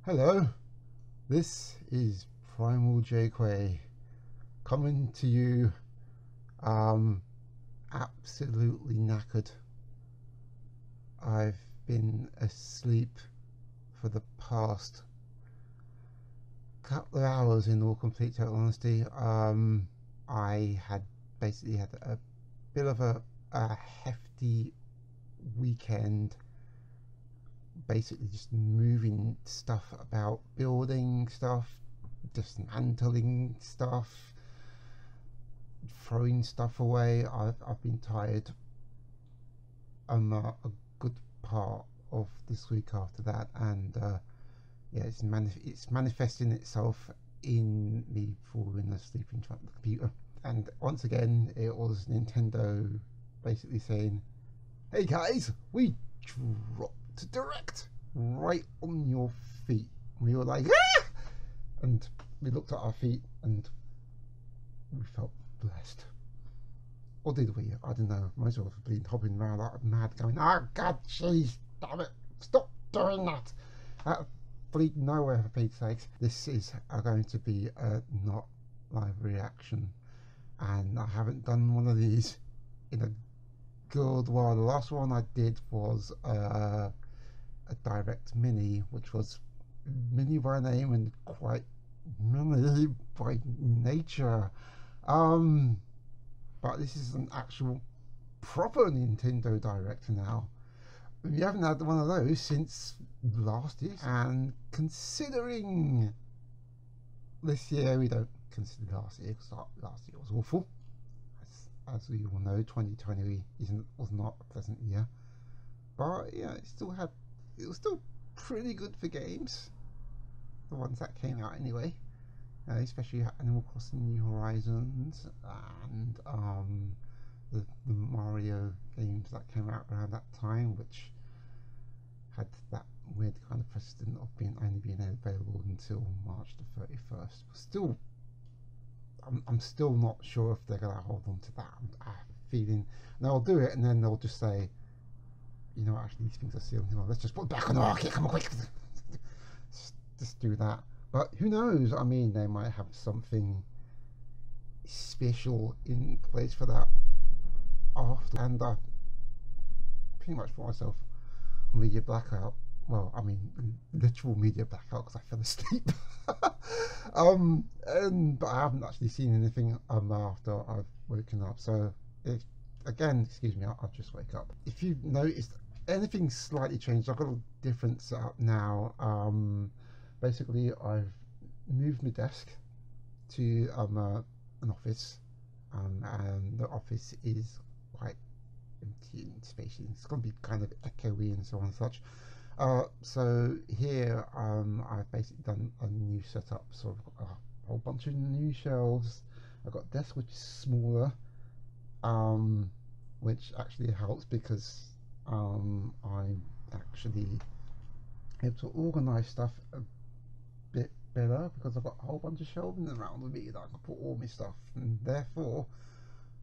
Hello, this is Primal JQ coming to you absolutely knackered. I've been asleep for the past couple of hours in all complete total honesty. I had basically had a bit of a hefty weekend, basically just moving stuff about, building stuff, dismantling stuff, throwing stuff away. I've been tired a good part of this week after that, and yeah, it's manifesting itself in me falling asleep in front of the computer. And once again, it was Nintendo basically saying, "Hey guys, we dropped direct right on your feet." We were like, "Ah!" And we looked at our feet and we felt blessed. Or did we? I don't know. Most of us have been hopping around like mad going, "Oh god, jeez, damn it, stop doing that." Out of bleed nowhere, for Pete's sakes. This is going to be a not live reaction, and I haven't done one of these in a good while. The last one I did was a direct mini, which was mini by name and quite mini by nature. But this is an actual proper Nintendo Direct now. We haven't had one of those since last year, and considering this year, we don't consider last year because last year was awful. As we all know, 2020 was not a pleasant year, but yeah, it was still pretty good for games, the ones that came out anyway. Especially Animal Crossing New Horizons and the Mario games that came out around that time, which had that weird kind of precedent of only being available until March the 31st. Still, I'm still not sure if they're going to hold on to that. I have a feeling they'll do it, and then they'll just say, you know, actually these things are sealed. Well, let's just put it back on the market. Come on, quick, just do that. But who knows? I mean, they might have something special in place for that after. And I pretty much put myself on media blackout. Well, I mean, literal media blackout because I fell asleep. But I haven't actually seen anything after I've woken up. So, again, excuse me, I'll just wake up. If you've noticed, anything slightly changed. I've got a different setup now. Basically, I've moved my desk to an office, and the office is quite empty and spacious. It's going to be kind of echoey and so on and such. So here, I've basically done a new setup. So I've got a whole bunch of new shelves. I've got a desk which is smaller, which actually helps because I'm actually able to organise stuff a bit better because I've got a whole bunch of shelving around with me that I can put all my stuff, and therefore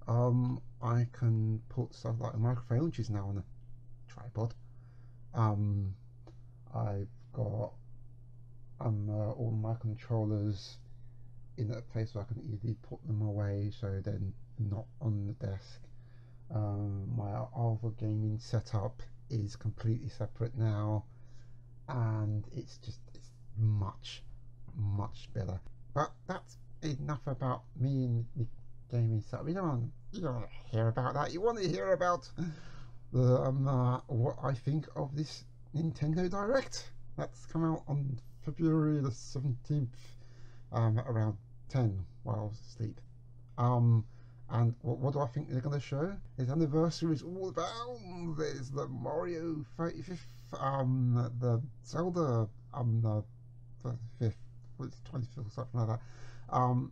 I can put stuff like a microphone, which is now on a tripod. I've got all my controllers in a place where I can easily put them away, so they're not on the desk. My other gaming setup is completely separate now, and it's much better. But that's enough about me and the gaming setup. You don't want to hear about that. You want to hear about the what I think of this Nintendo Direct that's come out on February the 17th, around 10 while I was asleep. And what do I think they're going to show? His anniversary is all about. There's the Mario 35th, the Zelda, the 35th, it's 25th or something like that.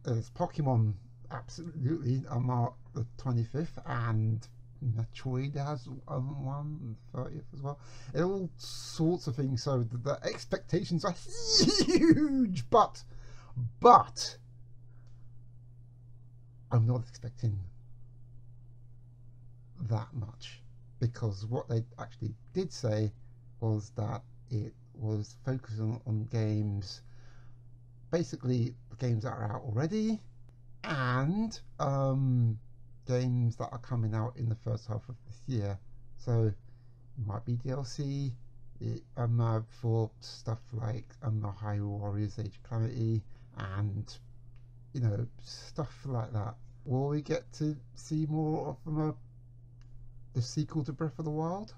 There's Pokemon, absolutely, the 25th, and Metroid has one 30th as well. All sorts of things. So the expectations are huge, but I'm not expecting that much, because what they actually did say was that it was focusing on games, basically the games that are out already, and games that are coming out in the first half of this year. So it might be DLC for stuff like Hyrule Warriors Age of Calamity, and you know, stuff like that. Will we get to see more of the sequel to Breath of the Wild?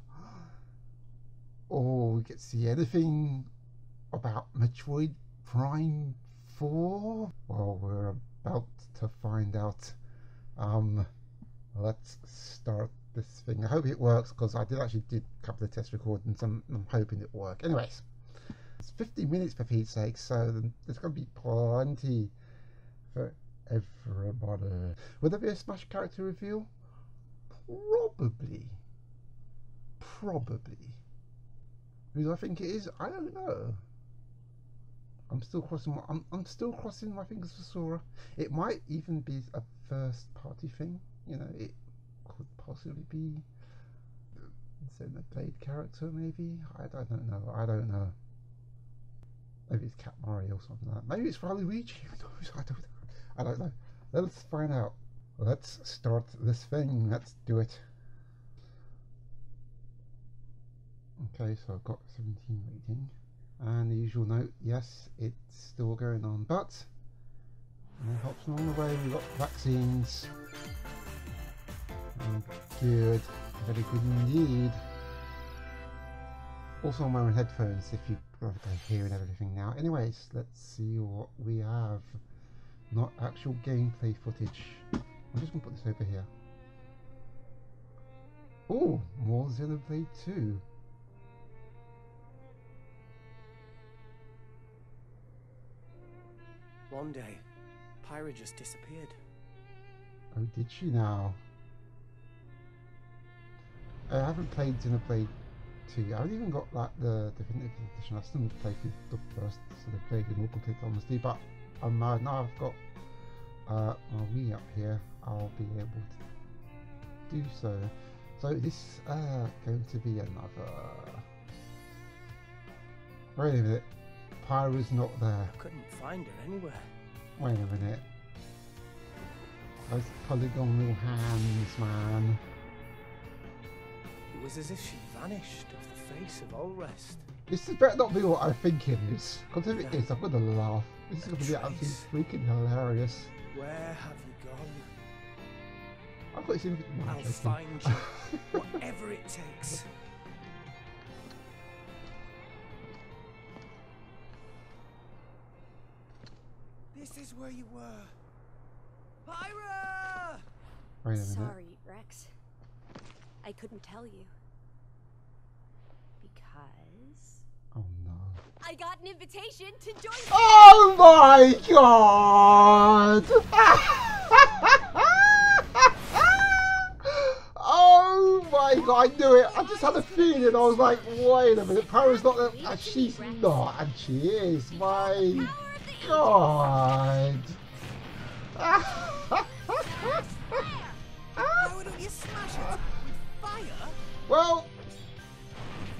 Or we get to see anything about Metroid Prime 4? Well, we're about to find out. Let's start this thing. I hope it works, because I did a couple of test recordings and I'm hoping it will work. Anyways, it's 50 minutes for Pete's sake, so there's going to be plenty for everybody. Will there be a Smash character reveal? Probably. Who do I think it is? I don't know. I'm still crossing my fingers for Sora. It might even be a first party thing. You know, it could possibly be Xenoblade character, maybe. I don't know. Maybe it's Cat Mario or something like that. Maybe it's Waluigi. Who knows? I don't know. Let's find out. Let's start this thing. Let's do it. Okay, so I've got 17 rating. And the usual note, yes, it's still going on, but helps along the way. We've got vaccines. Good, very good indeed. Also, I'm wearing headphones if you can hear and everything now. Anyways, let's see what we have. Not actual gameplay footage. I'm just gonna put this over here. Oh, more Xenoblade 2. One day, Pyra just disappeared. Oh, did she now? I haven't played Xenoblade 2 yet. I haven't even got like the definitive edition. I still need to play through the first Xenoblade in all complete honesty, but now I've got my Wii up here, I'll be able to do so. So this going to be another... Wait a minute. Pyra's not there. I couldn't find her anywhere. Wait a minute. Those polygon little hands, man. It was as if she vanished off the face of all rest. This better not be what I think it is. Because if it is, I'm gonna laugh. This is gonna be absolutely freaking hilarious. Where have you gone? I've got this in. I'll find you, whatever it takes. This is where you were. Pyra! Wait a minute. Sorry, Rex. I couldn't tell you. Because... Oh no. I got an invitation to join... Oh my god! Oh my god, I knew it! I just had a feeling. I was like, wait a minute, Pyra's not there. And she's not, and she is. My god! How don't you smash it with fire? Well,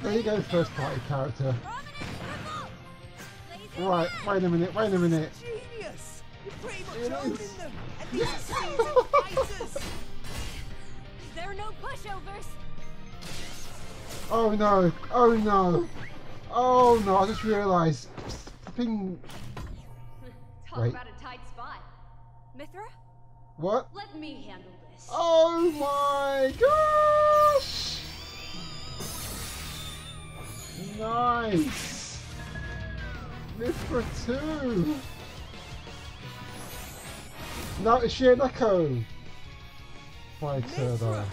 there you go, first party character. Right, wait a minute. Genius! You're pretty much owning them, and these are seasoned fighters. There are no pushovers. Oh no! I just realised. Flipping. Talk Wait. about a tight spot. Mithra, What? let me handle this. Oh my gosh! Nice! Mithra 2! No, it's she an echo! Fighter though.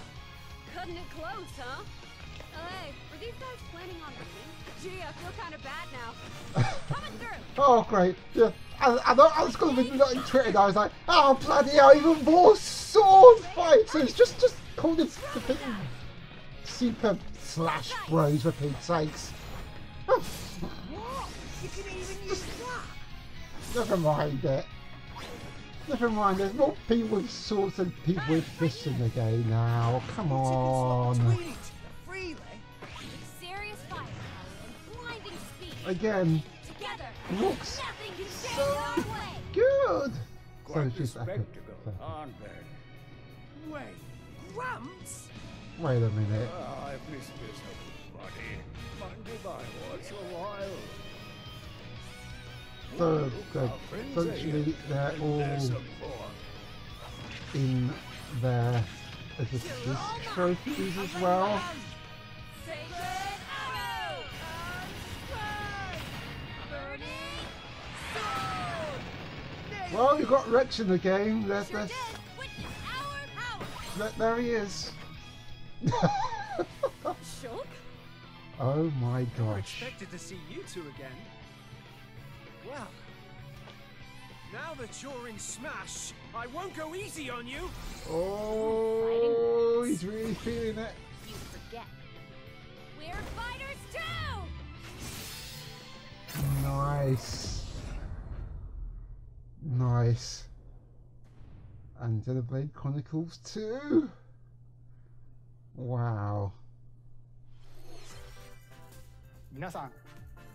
Cutting it close, huh? Hey, were these guys planning on winning? Gee, I feel kind of bad now. Coming through! Oh great, yeah. I was going to be on Twitter and I was like, oh bloody hell, even more sword fighters! Just call this the thing Super Slash Bros for Pete's sakes. What? You can even use that? Never mind it. Never mind, there's more people with swords than people with fists in the game now. Come on. Freely. Serious firepower and blinding speed. again. Together, Looks nothing can stand so in our way. good. So Quite it's the just epic. spectacle, aren't they? Wait, Grumps? Wait a minute. I've missed this, buddy. Monday by once a while. So, Look, our friends are essentially, here, they're and all there's some more. in their trophies as well. Sacred arrow! Unspeak! Burning sword! Well, you got Rex in the game. There's Sure this. did! Witness our power! There he is. Shulk? Oh my Never gosh. expected to see you two again. Well, now that you're in Smash, I won't go easy on you. Oh, he's really feeling it. You forget. We're fighters too! Nice. Nice. And Xenoblade Chronicles 2. Wow.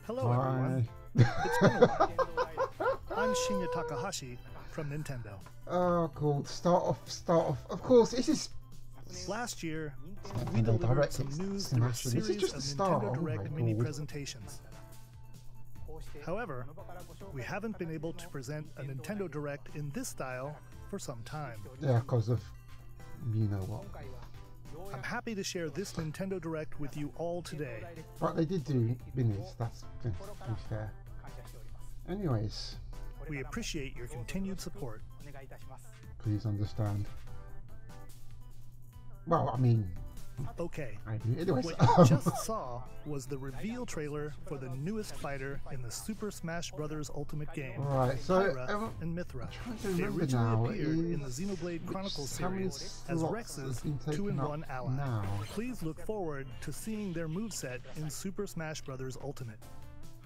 Hello, Hi. everyone. It's been a while. I'm Shinya Takahashi from Nintendo. Oh, cool. Start off. Of course, this is Last year, we Nintendo delivered Direct. some It's news through a Smash. This is series just of the start. Nintendo Oh Direct my mini God. presentations. However, we haven't been able to present a Nintendo Direct in this style for some time. Yeah, because of you know what. I'm happy to share this Nintendo Direct with you all today. But they did do minis. That's to be fair. Anyways, We appreciate your continued support. please understand. Well, I mean, Okay, I do. Anyways, what you just saw was the reveal trailer for the newest fighter in the Super Smash Bros. Ultimate game, right. So, Pyra and Mithra. trying to They remember originally now. appeared in the is Xenoblade Chronicles how many series as slots Rex's has been taken 2-in-1 up ally. now? Please look forward to seeing their moveset in Super Smash Bros. Ultimate.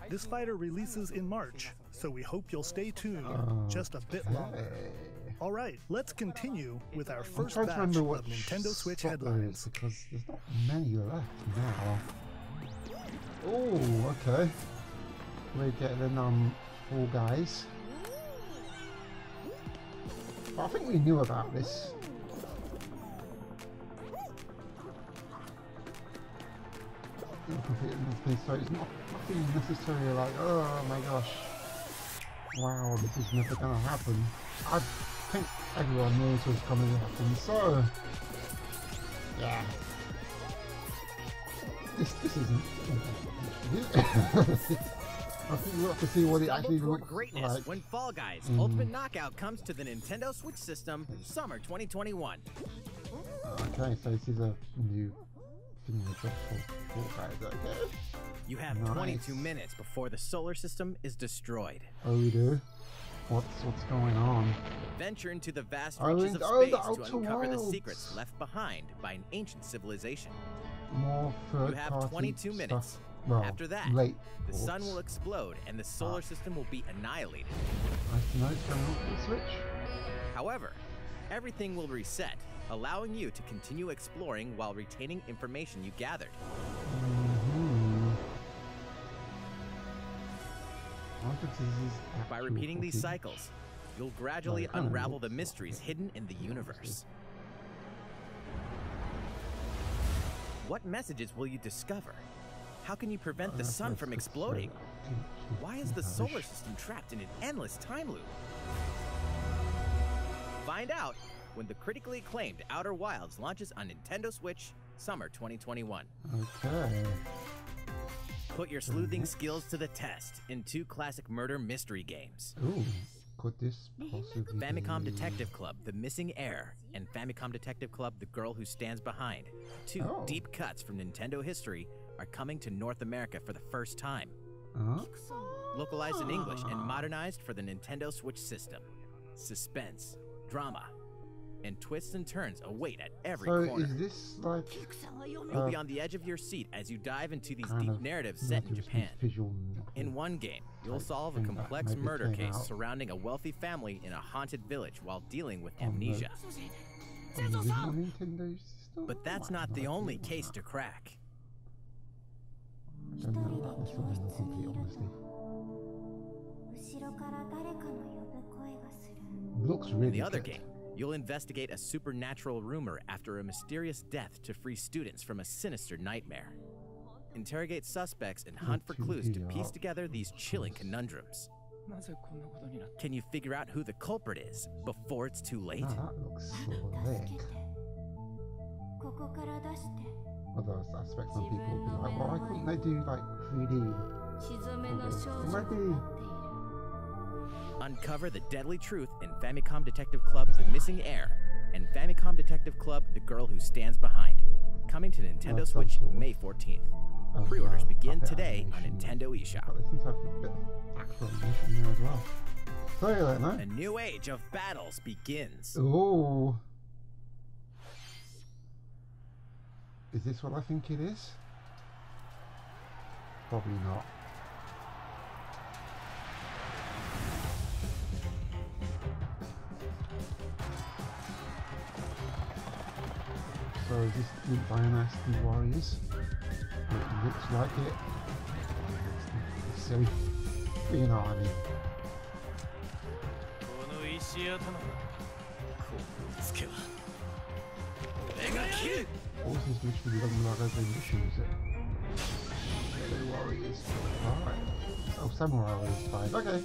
This fighter releases in March, so we hope you'll stay tuned just a bit longer. Okay. Alright, let's continue with our I'm first trying to batch remember of what Nintendo Switch slot there headlines. is, because there's not many left now. Oh, okay. We're getting Fall Guys. I think we knew about this. So it's nothing necessarily like, oh my gosh, wow, this is never gonna happen. I think everyone knows what's coming to happen, so yeah. This isn't. I think we'll have to see what it actually Double looks greatness like. when Fall Guys Ultimate Knockout comes to the Nintendo Switch system summer 2021. Okay, so this is a new thing we got for Fall Guys, okay? You have Nice. 22 minutes before the solar system is destroyed. Oh, we do? What's going on? Venture into the vast Oh, reaches and- of oh, the space to Outer uncover the Wilds. secrets left behind by an ancient civilization. More You have third-party 22 stuff. minutes. Well, After that, late the sun thoughts. will explode and the solar system will be annihilated. Nice to know it's coming off the Switch. However, everything will reset, allowing you to continue exploring while retaining information you gathered. I wonder if this is By actual repeating these footage. cycles, you'll gradually Well, it kinda unravel the looks mysteries like it. hidden in the universe. What messages will you discover? How can you prevent the sun from exploding? Why is the solar system trapped in an endless time loop? Find out when the critically acclaimed Outer Wilds launches on Nintendo Switch summer 2021. Okay. Put your sleuthing skills to the test in 2 classic murder mystery games. Ooh, could this possibly Famicom be... Detective Club, The Missing Heir, and Famicom Detective Club, The Girl Who Stands Behind. 2 Oh. deep cuts from Nintendo history are coming to North America for the first time. Localized in English and modernized for the Nintendo Switch system. Suspense, drama, and twists and turns await at every So corner. is this like You'll be on the edge of your seat as you dive into these kind deep of narratives set in interesting Japan. visual In one game, you'll type solve a thing that complex maybe murder came case out surrounding a wealthy family in a haunted village while dealing with on the- amnesia. on the original Nintendo system? But that's I not have the no only idea. case to crack. don't know about this one in complete honesty. Looks really In the other good. game, you'll investigate a supernatural rumor after a mysterious death to free students from a sinister nightmare. Interrogate suspects and hunt for clues to piece together these chilling conundrums. Can you figure out who the culprit is before it's too late? Oh, that looks slick. Although I suspect some people will be like, well, why couldn't they do like 3D? Maybe. Uncover the deadly truth in Famicom Detective Club The Missing Heir and Famicom Detective Club The Girl Who Stands Behind. Coming to Nintendo Switch May 14th. Pre-orders begin today on Nintendo eShop. But they seem to have a bit of actual animation there as well. So you don't know. A new age of battles begins. Ooh. Is this what I think it is? Probably not. So is this the Dynasty Warriors? It looks like it. It's silly. But you know what I mean. Horses literally looking like every mission, is it? The Warriors. Alright. Oh, Samurai Warriors 5. Okay.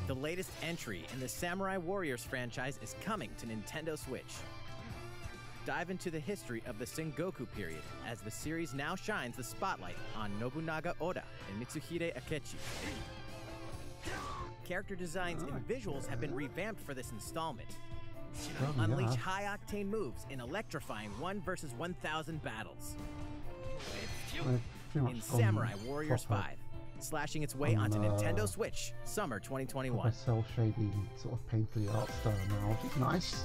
The latest entry in the Samurai Warriors franchise is coming to Nintendo Switch. Dive into the history of the Sengoku period as the series now shines the spotlight on Nobunaga Oda and Mitsuhide Akechi. Character designs and visuals have been revamped for this installment. Unleash high-octane moves in electrifying 1 versus 1,000 battles. In Samurai Warriors 5, slashing its way onto Nintendo Switch, summer 2021. Cell shading sort of painfully art style now, which is nice.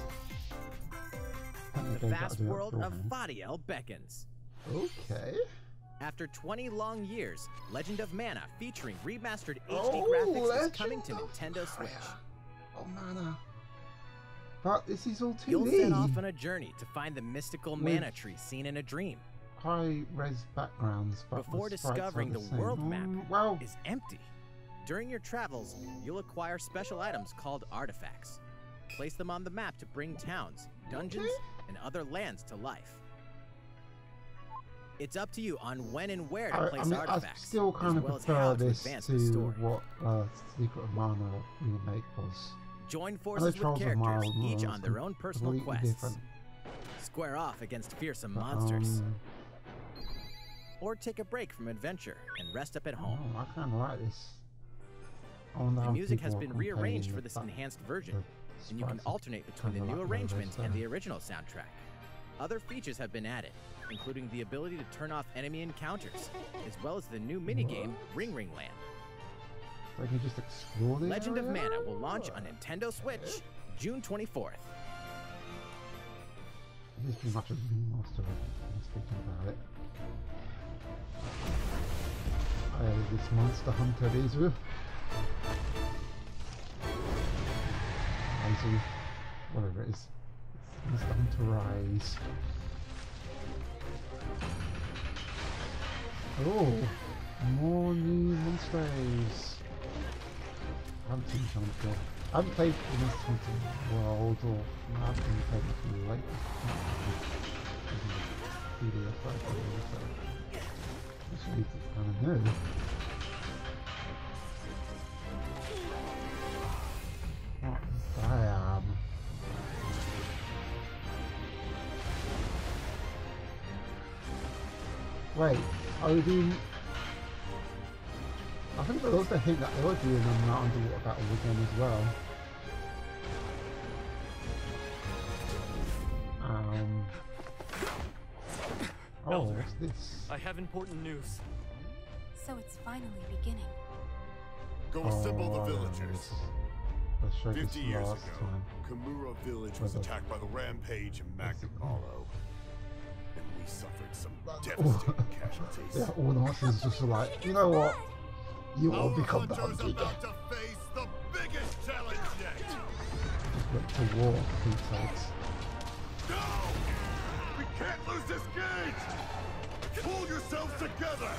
The vast world of Fadiel beckons. Okay. After 20 long years, Legend of Mana featuring remastered HD graphics is coming to Nintendo Switch. Oh, Mana. But this is all 2D. You'll set off on a journey to find the mystical mana tree seen in a dream. High-res backgrounds, but before the sprites discovering are the same. world map Well, is empty. During your travels, you'll acquire special items called artifacts. Place them on the map to bring towns, dungeons, and other lands to life. It's up to you on when and where to place artifacts. I still kind of prefer this to what Secret of Mana remake was. Join forces with characters, each on their own personal quests. Different. Square off against fearsome monsters. Or take a break from adventure and rest up at home. Oh, I kind of like this. The music has been rearranged for this enhanced version, and you can alternate between the new arrangement and the original soundtrack. Other features have been added, including the ability to turn off enemy encounters, as well as the new minigame Ring Ring Land. So I can just explore the Legend of area? Mana will launch on Nintendo Switch June 24th. This is pretty much a remaster of speaking about it. This Monster Hunter Izu. Whatever it is. Monster Hunter Rise. Oh! More new monsters! I haven't seen some before. I haven't played the Monster Hunter World or I haven't played it from the latest. PDF, so just need to kind of know. What I am. Wait, are we doing... I think there was the hint that they were doing an underwater battle again as well. Oh, what's this? I have important news. So it's finally beginning. Go assemble the villagers. Let's show 50 this years ago, last time. Kamura village was attacked by the rampage in Magnum Hollow. And we suffered some devastating casualties. Yeah, all the horses just like, you know what? You will become the hunter's hunted. about to face the biggest challenge yet. Just went to war for Pete's sakes. No! We can't lose this gauge! Pull yourselves together!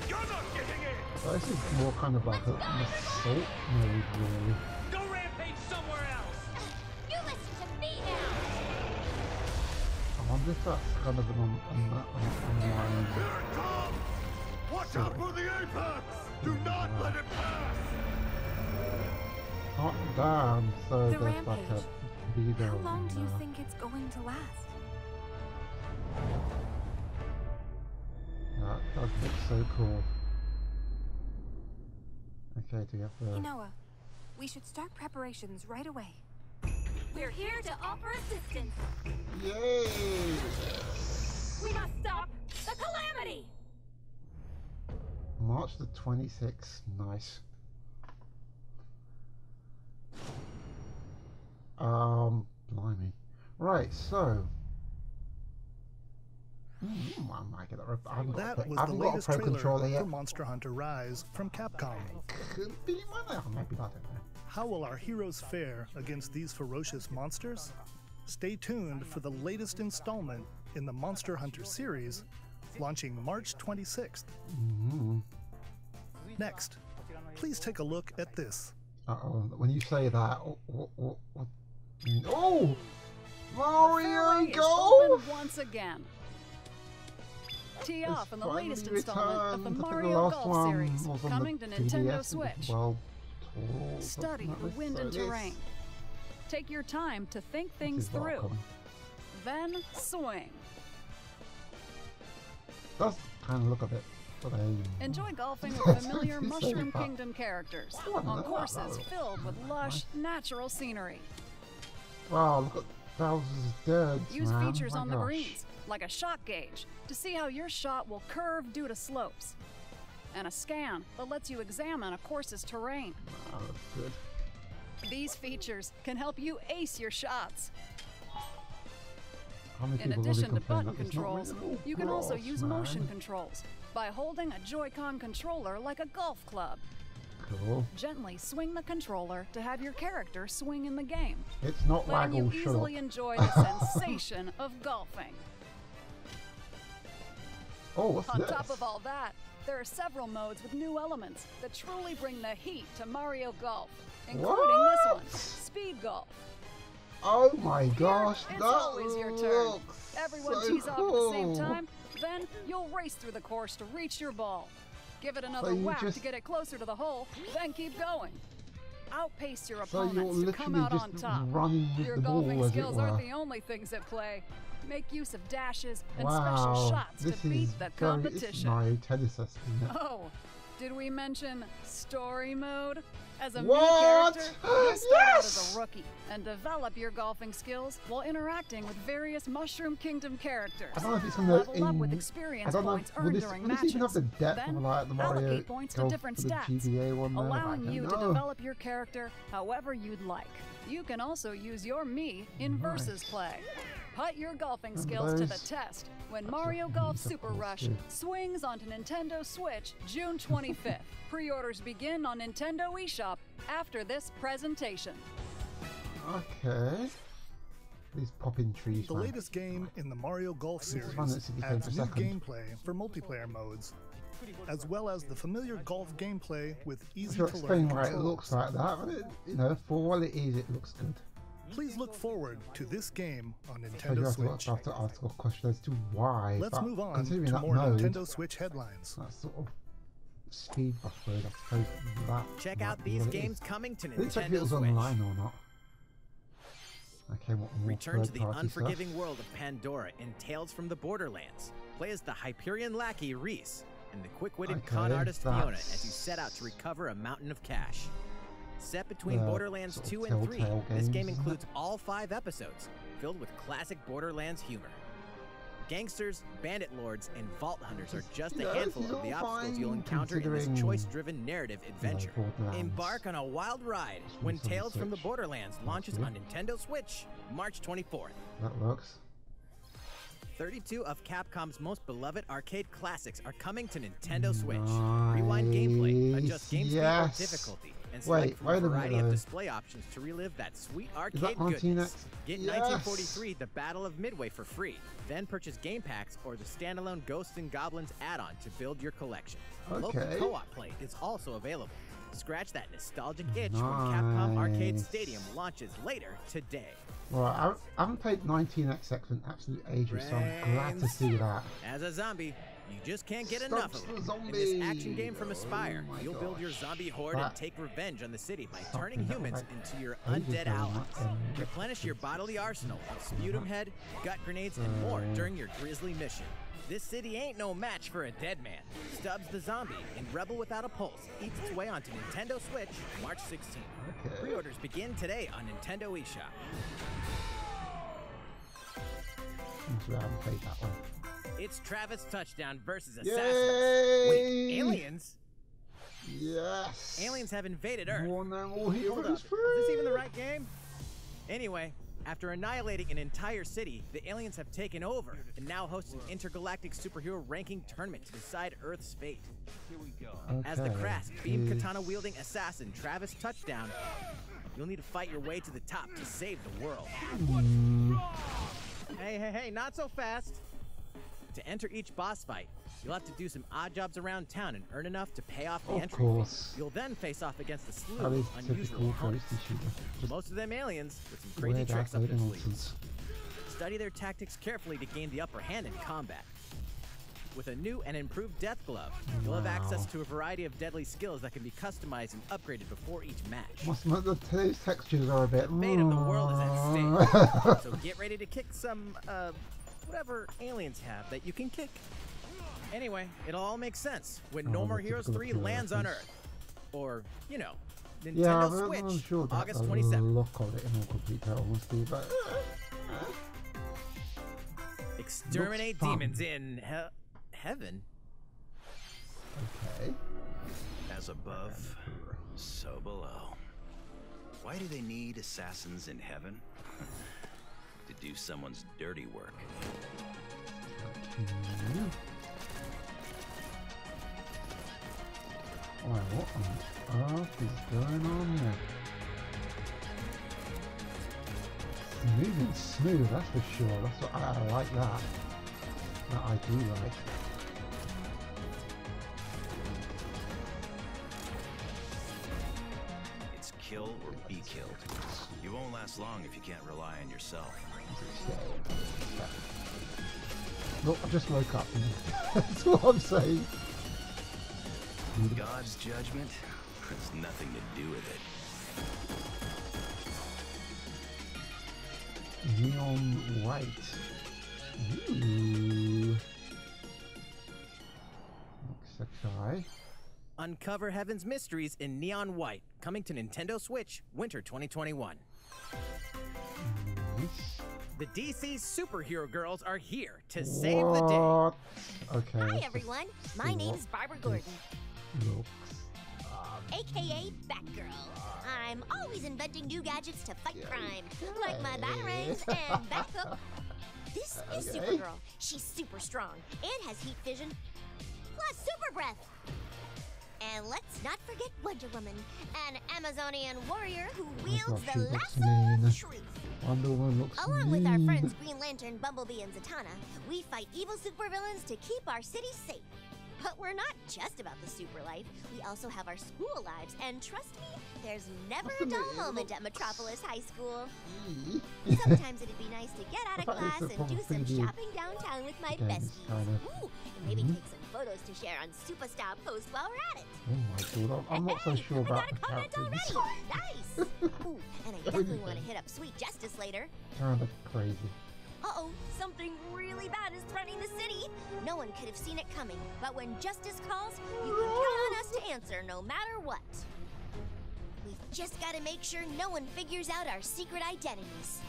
You're not getting in! Well, this is more kind of like an assault mode, really. Go rampage somewhere else! You listen to me now! I wonder if that's kind of an online. Here it comes! Watch out for the apex! Do not let it pass! Hot damn, so The there's like rampage. a leader. How long do you and, think it's going to last? That does look so cool. Okay, do you have the... Inoa, we should start preparations right away. We're here to offer assistance. Yay! We must stop the calamity. March the 26th, nice. Blimey. Right, so... I might get that. I haven't That got, was I the haven't got a latest pro trailer controller yet. for Monster Hunter Rise from Capcom. Could be one. Maybe not. I don't know. How will our heroes fare against these ferocious monsters? Stay tuned for the latest installment in the Monster Hunter series, launching March 26th. Next, please take a look at this. Uh-oh, when you say that, what? Oh! Mario Golf! Once again. Tee It's off in the finally latest installment of the returned. I think Mario last Golf one series, was on coming the to Nintendo 3DS, Switch. World Tour or Study something the like wind this. and So it is- terrain. Take your time to think it things is not through. coming. Then swing. Does kind of look a bit. But Enjoy golfing with familiar You say Mushroom that. Kingdom characters I wouldn't on know that, courses though. filled with lush, natural scenery. Wow, look at Bowser's Dirge, Use man. features My on the gosh. greens, like a shot gauge, to see how your shot will curve due to slopes. And a scan that lets you examine a course's terrain. Wow, that's good. These features can help you ace your shots. How many In people addition really to complain button that it's not controls, really you can also gross, use man? motion controls by holding a Joy-Con controller like a golf club. Cool. Gently swing the controller to have your character swing in the game, It's not letting you waggle, shut easily up. enjoy the sensation of golfing. Oh, what's On this? top of all that, there are several modes with new elements that truly bring the heat to Mario Golf, including this one, What? Speed Golf. Oh my gosh, It's that always your turn. looks Everyone so tees off at the cool. same time, then you'll race through the course to reach your ball. Give it another you whack just- to get it closer to the hole, then keep going. Outpace your So you're opponents to come literally out on just top. running with Your the ball, golfing as it skills were. aren't the only things at play. Make use of dashes and Wow, special shots this to beat is the This is competition. Mario Tennis, isn't it? Oh, did we mention story mode? As a What? new character, you'll start out as Yes! a rookie and develop your golfing skills while interacting with various Mushroom Kingdom characters. I don't know if it's gonna Level up with experience points earned during will this even have matches. the depth Then of like the Mario allocate points to Golf different for the stats, GBA one there? allowing I you don't to know. develop your character however you'd like. You can also use your Mii in versus play. Put your golfing skills to the those- test when Mario Golf Super Rush swings onto Nintendo Switch June 25th. Pre-orders begin on Nintendo eShop after this presentation. Okay. These popping trees. The man. latest game in the Mario Golf series fun that 60 frames adds per new second. gameplay for multiplayer modes, as well as the familiar golf gameplay with Just easy to to explain learn why it looks controls. like that, but it, you know, for what it is, it looks good. Please look forward to this game on So you Nintendo have Switch. to ask a question as to why. Let's but move on considering to that more mode, Nintendo Switch headlines. that sort of speed buffer, I suppose that Check might out be these what it is. games coming to I didn't check if it Nintendo was Switch. online or not. Okay, what more Return to the third-party unforgiving stuff? world of Pandora in Tales from the Borderlands. Play as the Hyperion lackey Reese and the quick-witted con Okay, artist Fiona that's- as you set out to recover a mountain of cash. Set between The Borderlands sort of 2 and 3, Telltale this game games, isn't includes all 5 episodes, filled with classic Borderlands humor. Gangsters, bandit lords, and vault hunters are just a Yeah, handful it's of the all obstacles you'll fine, encounter in this considering, choice-driven narrative adventure. Borderlands. Embark on a wild ride when Switch on the Tales from the Switch. Borderlands launches Okay. on Nintendo Switch, March 24th. That works. 32 of Capcom's most beloved arcade classics are coming to Nintendo Switch. Rewind gameplay, adjust game speed or Yes. difficulty, and select from a variety of though. display options to relive that sweet Is arcade that goodness. 19X? Get Yes! 1943 The Battle of Midway for free. Then purchase game packs or the standalone Ghosts and Goblins add-on to build your collection. Local Okay. co-op play is also available. Scratch that nostalgic itch when Capcom Arcade Nice. Stadium launches later today. Well, I haven't played 19XX in absolute ages, so I'm glad to see that. As a zombie, you just can't get Stop enough of the it. zombie. In this action game from Aspire, Oh my you'll build your gosh. zombie horde and That- take revenge on the city by something turning that humans was into your ages undead ago, allies. not Replenish your bodily arsenal of sputum head, gut grenades, and more during your grisly mission. This city ain't no match for a dead man. Stubbs the Zombie in Rebel Without a Pulse eats its way onto Nintendo Switch March 16th. Okay. Pre-orders begin today on Nintendo eShop. I haven't played that one. It's Travis Touchdown versus Assassins. Yay! Wait, aliens? Yes! Aliens have invaded Earth. More than all Hold heroes up, is free! this even the right game? Anyway, after annihilating an entire city, the aliens have taken over and now host an intergalactic superhero ranking tournament to decide Earth's fate. Okay. As the crass, beam katana-wielding assassin Travis Touchdown, you'll need to fight your way to the top to save the world. Hey, not so fast. To enter each boss fight, you'll have to do some odd jobs around town and earn enough to pay off the Of entry course. fee. You'll then face off against a slew That of is unusual typical opponents. Ghosty shooter. Just Most of them aliens with some crazy weird tricks up their loading sleeves. nonsense. Study their tactics carefully to gain the upper hand in combat. With a new and improved death glove, you'll have access Wow. to a variety of deadly skills that can be customized and upgraded before each match. Must admit that today's textures are a bit. The fate of the world is at stake, so get ready to kick some, whatever aliens have that you can kick. Anyway, it'll all make sense when No Oh, More the Heroes typical 3 appeal lands on reference. Earth. Or, you know, Nintendo Yeah, Switch, I'm sure that August the 27th. look of it in all complete honesty, but Exterminate fun. demons in heaven. okay. As above, so below. Why do they need assassins in heaven? To do someone's dirty work. Alright, what on earth is going on there? Smooth and smooth, that's for sure. That's what I like that. That I do like. It's kill or be killed. You won't last long if you can't rely on yourself. Look, I just woke up. That's all I'm saying. God's judgment has nothing to do with it. Neon white. Ooh. Looks sexy. Uncover Heaven's mysteries in neon white, coming to Nintendo Switch winter 2021. Nice. The DC superhero girls are here to save the day. What? Okay. Hi let's everyone, just my see name's what Barbara Gordon, this looks. aka Batgirl. I'm always inventing new gadgets to fight crime, like my batarangs and Bathook. This is Okay. Supergirl. She's super strong and has heat vision, plus super breath. And let's not forget Wonder Woman, an Amazonian warrior who wields gosh, the she looks lasso mean. of truth. Wonder Woman looks Along with our mean. friends Green Lantern, Bumblebee, and Zatanna, we fight evil supervillains to keep our city safe. But we're not just about the super life. We also have our school lives, and trust me, there's never a dull moment at Metropolis High School. Sometimes it'd be nice to get out of That is class the and do proper some thing to do. shopping downtown with my Again, it's besties. kind of- Ooh, and maybe take some photos to share on Superstar Post while we're at it. Oh my god, I'm not so Hey, sure I about got a the comment characters. already. Nice. Ooh, and I definitely want to hit up Sweet Justice later. Kind of crazy. Uh-oh, something really bad is threatening the city. No one could have seen it coming, but when justice calls, you can count on us to answer no matter what. We've just got to make sure no one figures out our secret identities.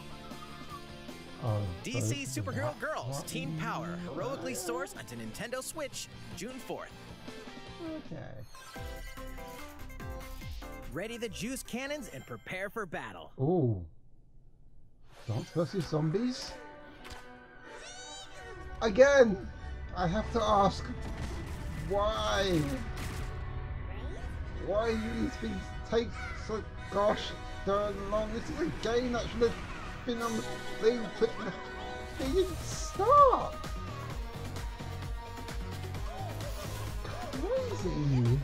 Oh, DC so Superhero what- Girls what Team in Power the- heroically soars onto Nintendo Switch June 4th. Okay. Ready the juice cannons and prepare for battle. Ooh. Plants versus zombies? Again! I have to ask, why? Why are these things takes so gosh darn long. This is a game that should have been on the thing but they didn't start. Crazy.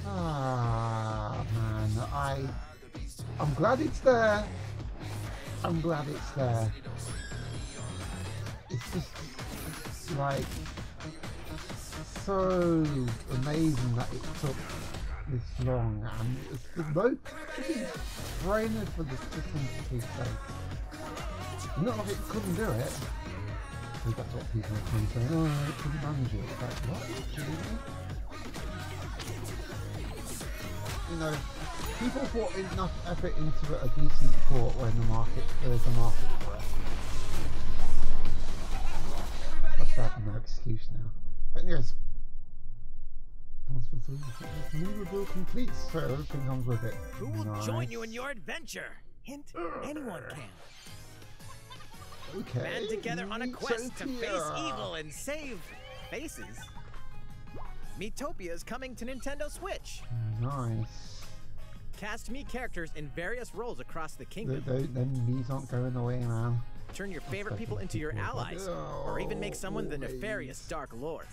Ah man, I'm glad it's there. I'm glad it's there. It's just like so amazing that it took this long, and it's no brainer for the system to be safe. Not like it couldn't do it. So that's what people are trying to say. Oh, it couldn't manage it. It's like, what? Are you kidding me? You know, people put enough effort into a decent port when there's a market for it. That's that, no excuse now. But anyways, Movable complete, so everything comes with it. Who will join you in your adventure? Hint, anyone can. Okay. Band together on a quest to face evil and save faces. Miitopia is coming to Nintendo Switch. Nice. Cast Mii characters in various roles across the kingdom. Them Mii's aren't going away, man. Turn your favorite people into your allies, or even make someone the nefarious Dark Lord.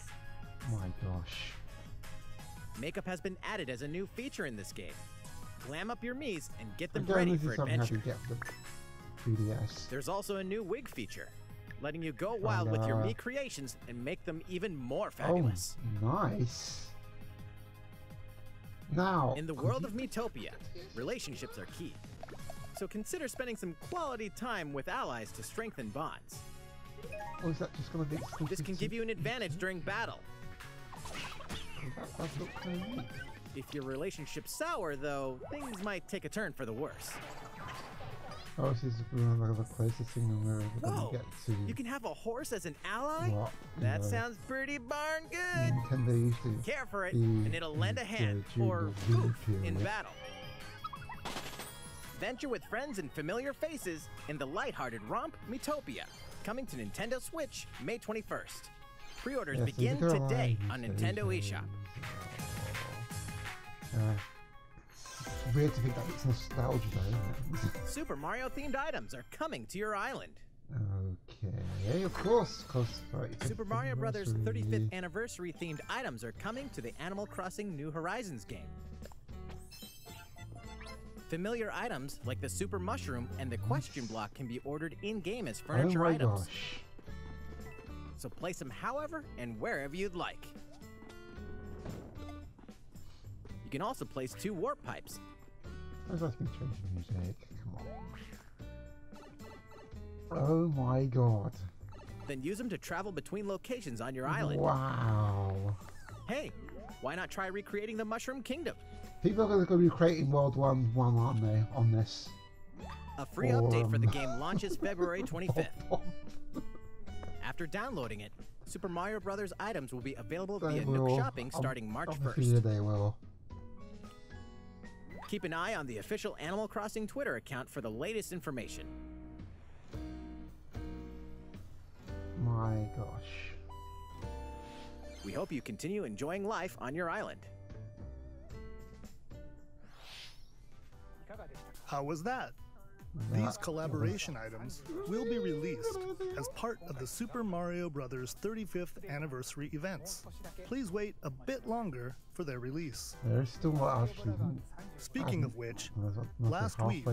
My gosh. Makeup has been added as a new feature in this game. Glam up your Miis and get them ready for adventure. There's also a new wig feature, letting you go wild with your Mii creations and make them even more fabulous. Oh, nice. Now, in the world of Miitopia, relationships are key. So consider spending some quality time with allies to strengthen bonds. Or is that just going to be exclusive? This can give you an advantage during battle. That looks so neat. If your relationship's sour, though, things might take a turn for the worse. Oh, this is one of the closest thing we're ever going to get to. You can have a horse as an ally? What? That sounds pretty darn good. Nintendo used to care for it, and it'll lend a hand, or goof, in battle. Venture with friends and familiar faces in the lighthearted romp Miitopia, coming to Nintendo Switch May 21st. Pre-orders begin today on Nintendo eShop. It's weird to think that it's nostalgia though, isn't it? Super Mario themed items are coming to your island. Okay, of course, Super Mario Brothers 35th anniversary themed items are coming to the Animal Crossing New Horizons game. Familiar items like the Super Mushroom and the Question Block can be ordered in-game as furniture items. Gosh. So place them however and wherever you'd like. You can also place 2 warp pipes. I was asking to change the music. Come on. Oh my god. Then use them to travel between locations on your island. Wow. Hey, why not try recreating the Mushroom Kingdom? People are going to be creating World 1, aren't they, on this? A free update for the game launches February 25th. After downloading it, Super Mario Brothers items will be available via Nook Shopping starting March 1st. They will. Keep an eye on the official Animal Crossing Twitter account for the latest information. My gosh. We hope you continue enjoying life on your island. How was that? These collaboration items will be released as part of the Super Mario Bros. 35th anniversary events. Please wait a bit longer for their release. There's still actually. Speaking of which, last week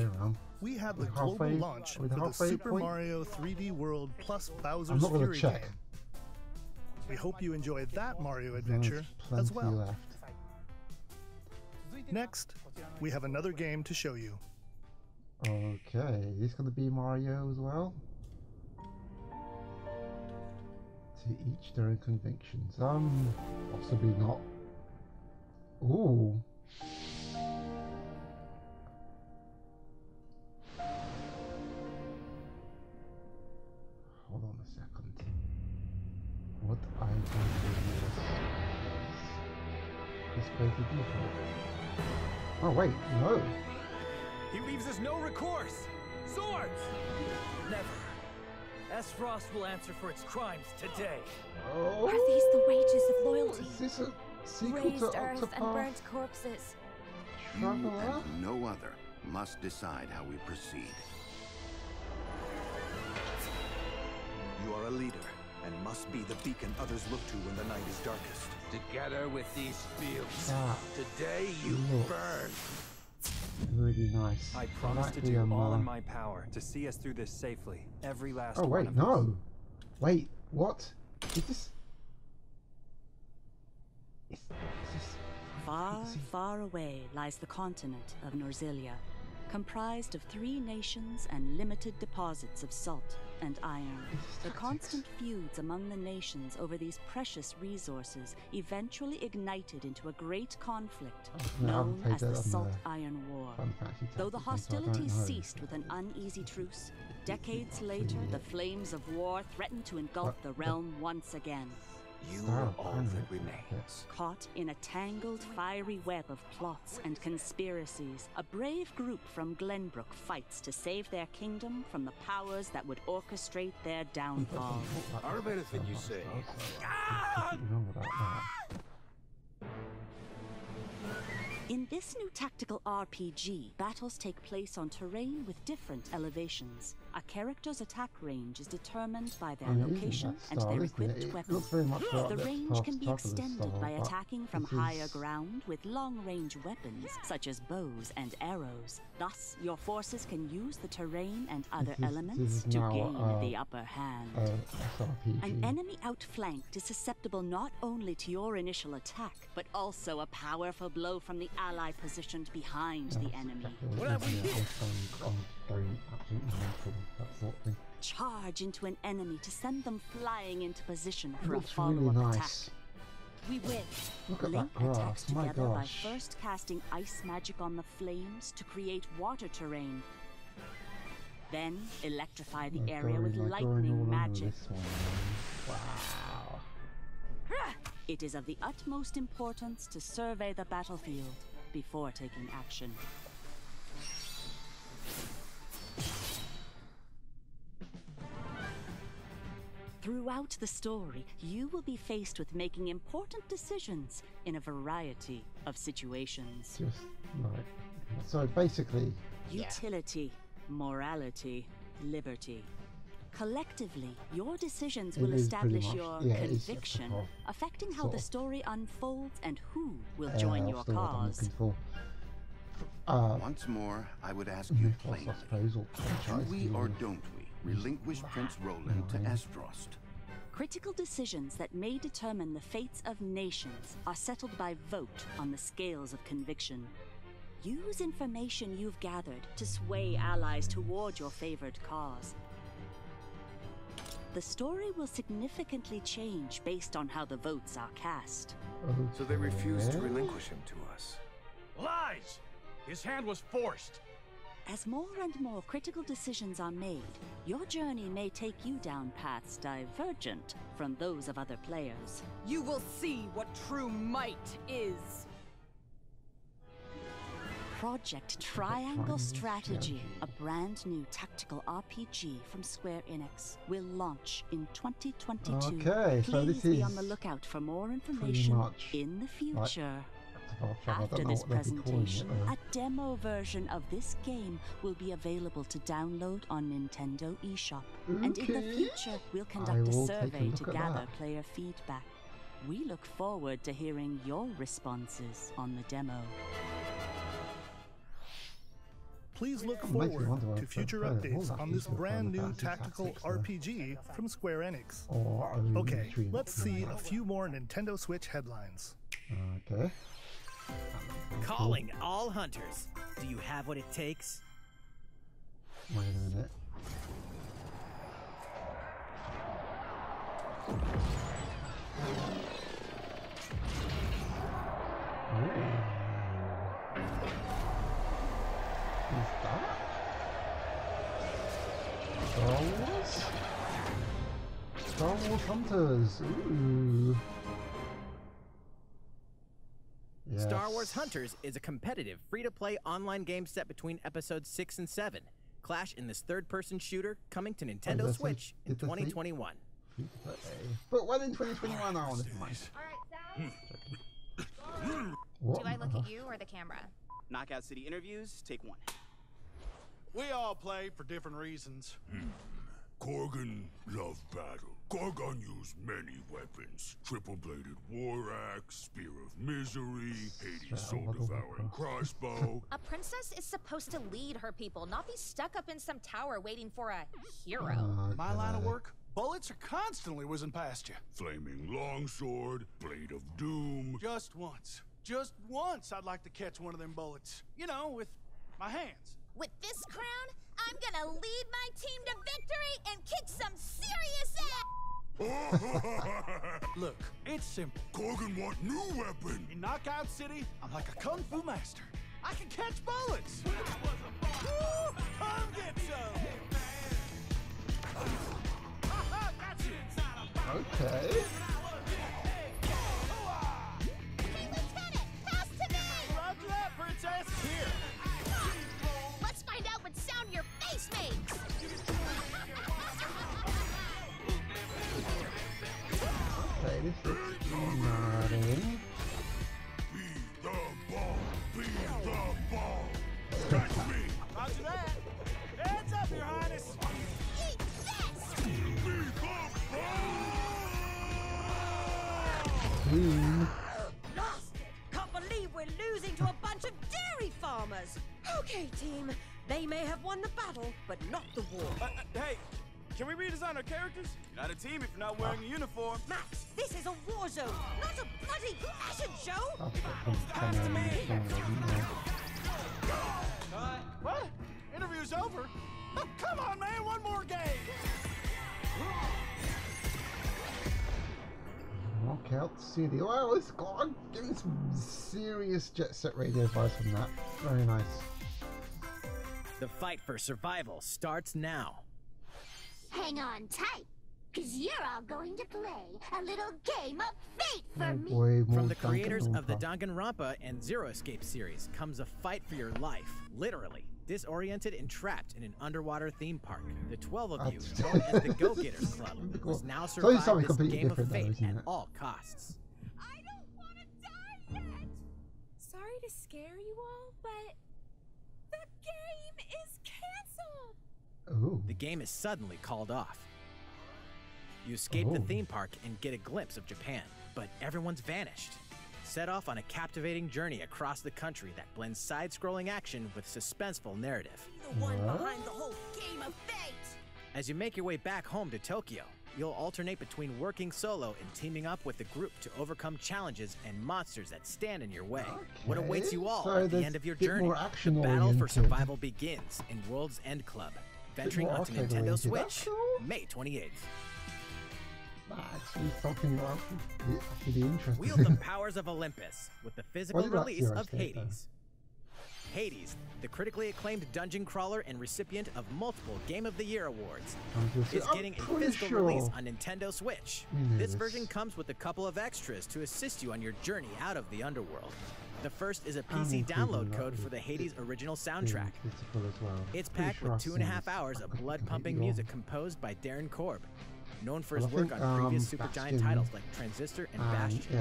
we had the global launch for the Super Mario 3D World plus Bowser's Fury game. We hope you enjoyed that Mario adventure as well. Next, we have another game to show you. Okay, is this going to be Mario as well? To each their own convictions. Possibly not. Ooh. Hold on a second. What I can do is go to default. Oh wait, no. He leaves us no recourse! Swords! Never. Aspharos will answer for its crimes today. Oh. Are these the wages of loyalty? Is this a Raised earth and burnt corpses. You and no other must decide how we proceed. You are a leader, and must be the beacon others look to when the night is darkest. Together with these fields, today you burn. Really nice. I promise to do all in my power to see us through this safely. Every last Oh wait, no. Wait, what? Is this? Far, far away lies the continent of Norzilia, comprised of 3 nations and limited deposits of salt and iron. The constant feuds among the nations over these precious resources eventually ignited into a great conflict known as the Salt-Iron War. Though the hostilities ceased with an uneasy truce, decades later the flames of war threatened to engulf the realm once again. You are all that remains. Caught in a tangled, fiery web of plots and conspiracies, a brave group from Glenbrook fights to save their kingdom from the powers that would orchestrate their downfall. Out of anything you say. In this new tactical RPG, battles take place on terrain with different elevations. A character's attack range is determined by their location and their equipped weapons. The range can be extended by attacking from higher ground with long-range weapons, such as bows and arrows. Thus, your forces can use the terrain and other elements to gain the upper hand. An enemy outflanked is susceptible not only to your initial attack, but also a powerful blow from the ally positioned behind the enemy. What have we here? Charge into an enemy to send them flying into position for a follow-up attack. We win. Link attacks together by first casting ice magic on the flames to create water terrain. Then electrify the area with lightning magic. Wow. It is of the utmost importance to survey the battlefield before taking action. Throughout the story, you will be faced with making important decisions in a variety of situations. Just like, so basically, utility, morality, liberty. Collectively, your decisions will establish your conviction, affecting how the story unfolds and who will join your cause. Once more, I would ask you plainly, do we or don't we relinquish Prince Roland to Esdrost? Critical decisions that may determine the fates of nations are settled by vote on the scales of conviction. Use information you've gathered to sway allies toward your favored cause. The story will significantly change based on how the votes are cast. So they refused to relinquish him to us. Lies! His hand was forced! As more and more critical decisions are made, your journey may take you down paths divergent from those of other players. You will see what true might is. Project Triangle Strategy, a brand new tactical RPG from Square Enix, will launch in 2022. Okay, so Please this is be on the lookout for more information in the future. After this presentation, a demo version of this game will be available to download on Nintendo eShop. And in the future, we'll conduct a survey to gather player feedback. We look forward to hearing your responses on the demo. Please look forward to future updates on this brand new tactical RPG from Square Enix. Okay, let's see a few more Nintendo Switch headlines. Okay. Calling all hunters. Do you have what it takes? Wait a minute. Is that Star Wars? Star Wars Hunters. Ooh. Yes. Star Wars Hunters is a competitive, free-to-play online game set between episodes 6 and 7. Clash in this third-person shooter coming to Nintendo Switch in 2021. But when in 2021? Oh, never mind. What? Do I look at you or the camera? Knockout City interviews, take 1. We all play for different reasons. Korgan loved battle. Korgan used many weapons. Triple-bladed war axe, spear of misery, Hades soul-devouring crossbow. A princess is supposed to lead her people, not be stuck up in some tower waiting for a hero. My line of work, bullets are constantly whizzing past you. Flaming longsword, blade of doom. Just once I'd like to catch one of them bullets. You know, with my hands. With this crown, I'm gonna lead my team to victory and kick some serious ass! Look, it's simple. Korgan want new weapon. In Knockout City, I'm like a kung fu master. I can catch bullets. Come get some. Okay. Hey, Lieutenant, pass to me! Roger that, princess. Here. Let's find out what sound your face makes! Okay, this looks exciting. Be the ball. Be the ball. Catch me. Roger that. Heads up, Your Highness. Eat this! Be the ball. Lost it! Can't believe we're losing to a bunch of dairy farmers! Okay, team. They may have won the battle, but not the war. Hey, can we redesign our characters? You're not a team if you're not wearing a uniform. Max, this is a war zone, not a bloody fashion show! Pass to me. What? Interview's over? Oh, come on, man. One more game. Knockout City. Wow, it's gone. Getting some serious Jet Set Radio vibes from that. Very nice. The fight for survival starts now. Hang on tight, cause you're all going to play a little game of fate for Oh me. boy, more From the creators of the Danganronpa. Danganronpa and Zero Escape series comes a fight for your life, literally. Disoriented and trapped in an underwater theme park, the 12 of you, known as the Go-Getters Club, must now survive something this completely game of different though, fate isn't at it? all costs. I don't want to die yet! Sorry to scare you all, but the game is canceled! Ooh. The game is suddenly called off. You escape the theme park and get a glimpse of Japan, but everyone's vanished. Set off on a captivating journey across the country that blends side-scrolling action with suspenseful narrative. The one behind the whole game of fate! As you make your way back home to Tokyo, you'll alternate between working solo and teaming up with the group to overcome challenges and monsters that stand in your way. What awaits you all So at the there's end of your a bit journey? more action The battle for oriented. survival begins in World's End Club, venturing more onto arcade Nintendo oriented. Switch, That's cool. May 28th. Actually, something else would be interesting. Wield the powers of Olympus with the physical What about release Zero of Escape, though? Hades. Hades, the critically acclaimed dungeon crawler and recipient of multiple Game of the Year awards, is getting a physical release on Nintendo Switch. This version comes with a couple of extras to assist you on your journey out of the underworld. The first is a PC download code for the Hades original soundtrack. It's packed with 2.5 hours of blood-pumping music composed by Darren Korb, known for his work on previous Supergiant titles like Transistor and Bastion.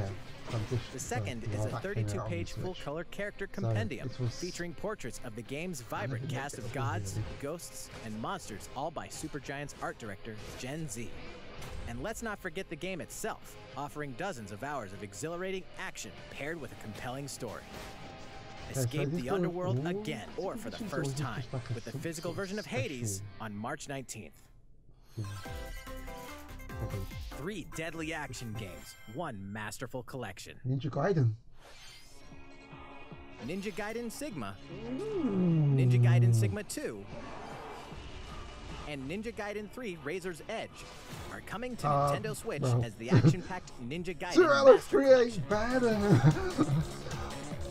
The second is a 32-page full-color character compendium featuring portraits of the game's vibrant cast of gods, ghosts, and monsters, all by Supergiant's art director, Gen Z. And let's not forget the game itself, offering dozens of hours of exhilarating action paired with a compelling story. Escape the underworld again, or for the first time, with the physical version of Hades on March 19th. 3 deadly action games, 1 masterful collection. Ninja Gaiden. Ninja Gaiden Sigma, Ninja Gaiden Sigma 2, and Ninja Gaiden 3 Razor's Edge are coming to Nintendo Switch as the action-packed Ninja Gaiden Zero out of Master 3 ain't bad.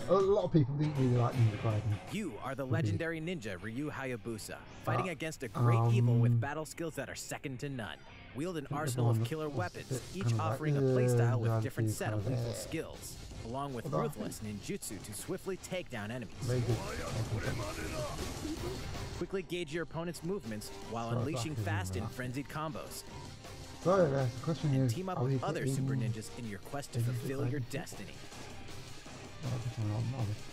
A lot of people didn't really like Ninja Gaiden. You are the legendary ninja Ryu Hayabusa, fighting against a great evil with battle skills that are second to none. Wield an arsenal of killer weapons, each offering a playstyle with different set of lethal skills, along with ruthless ninjutsu to swiftly take down enemies. Quickly gauge your opponent's movements while unleashing fast and frenzied combos. So the question And is, team up are we with other getting- super ninjas in your quest to fulfill your destiny.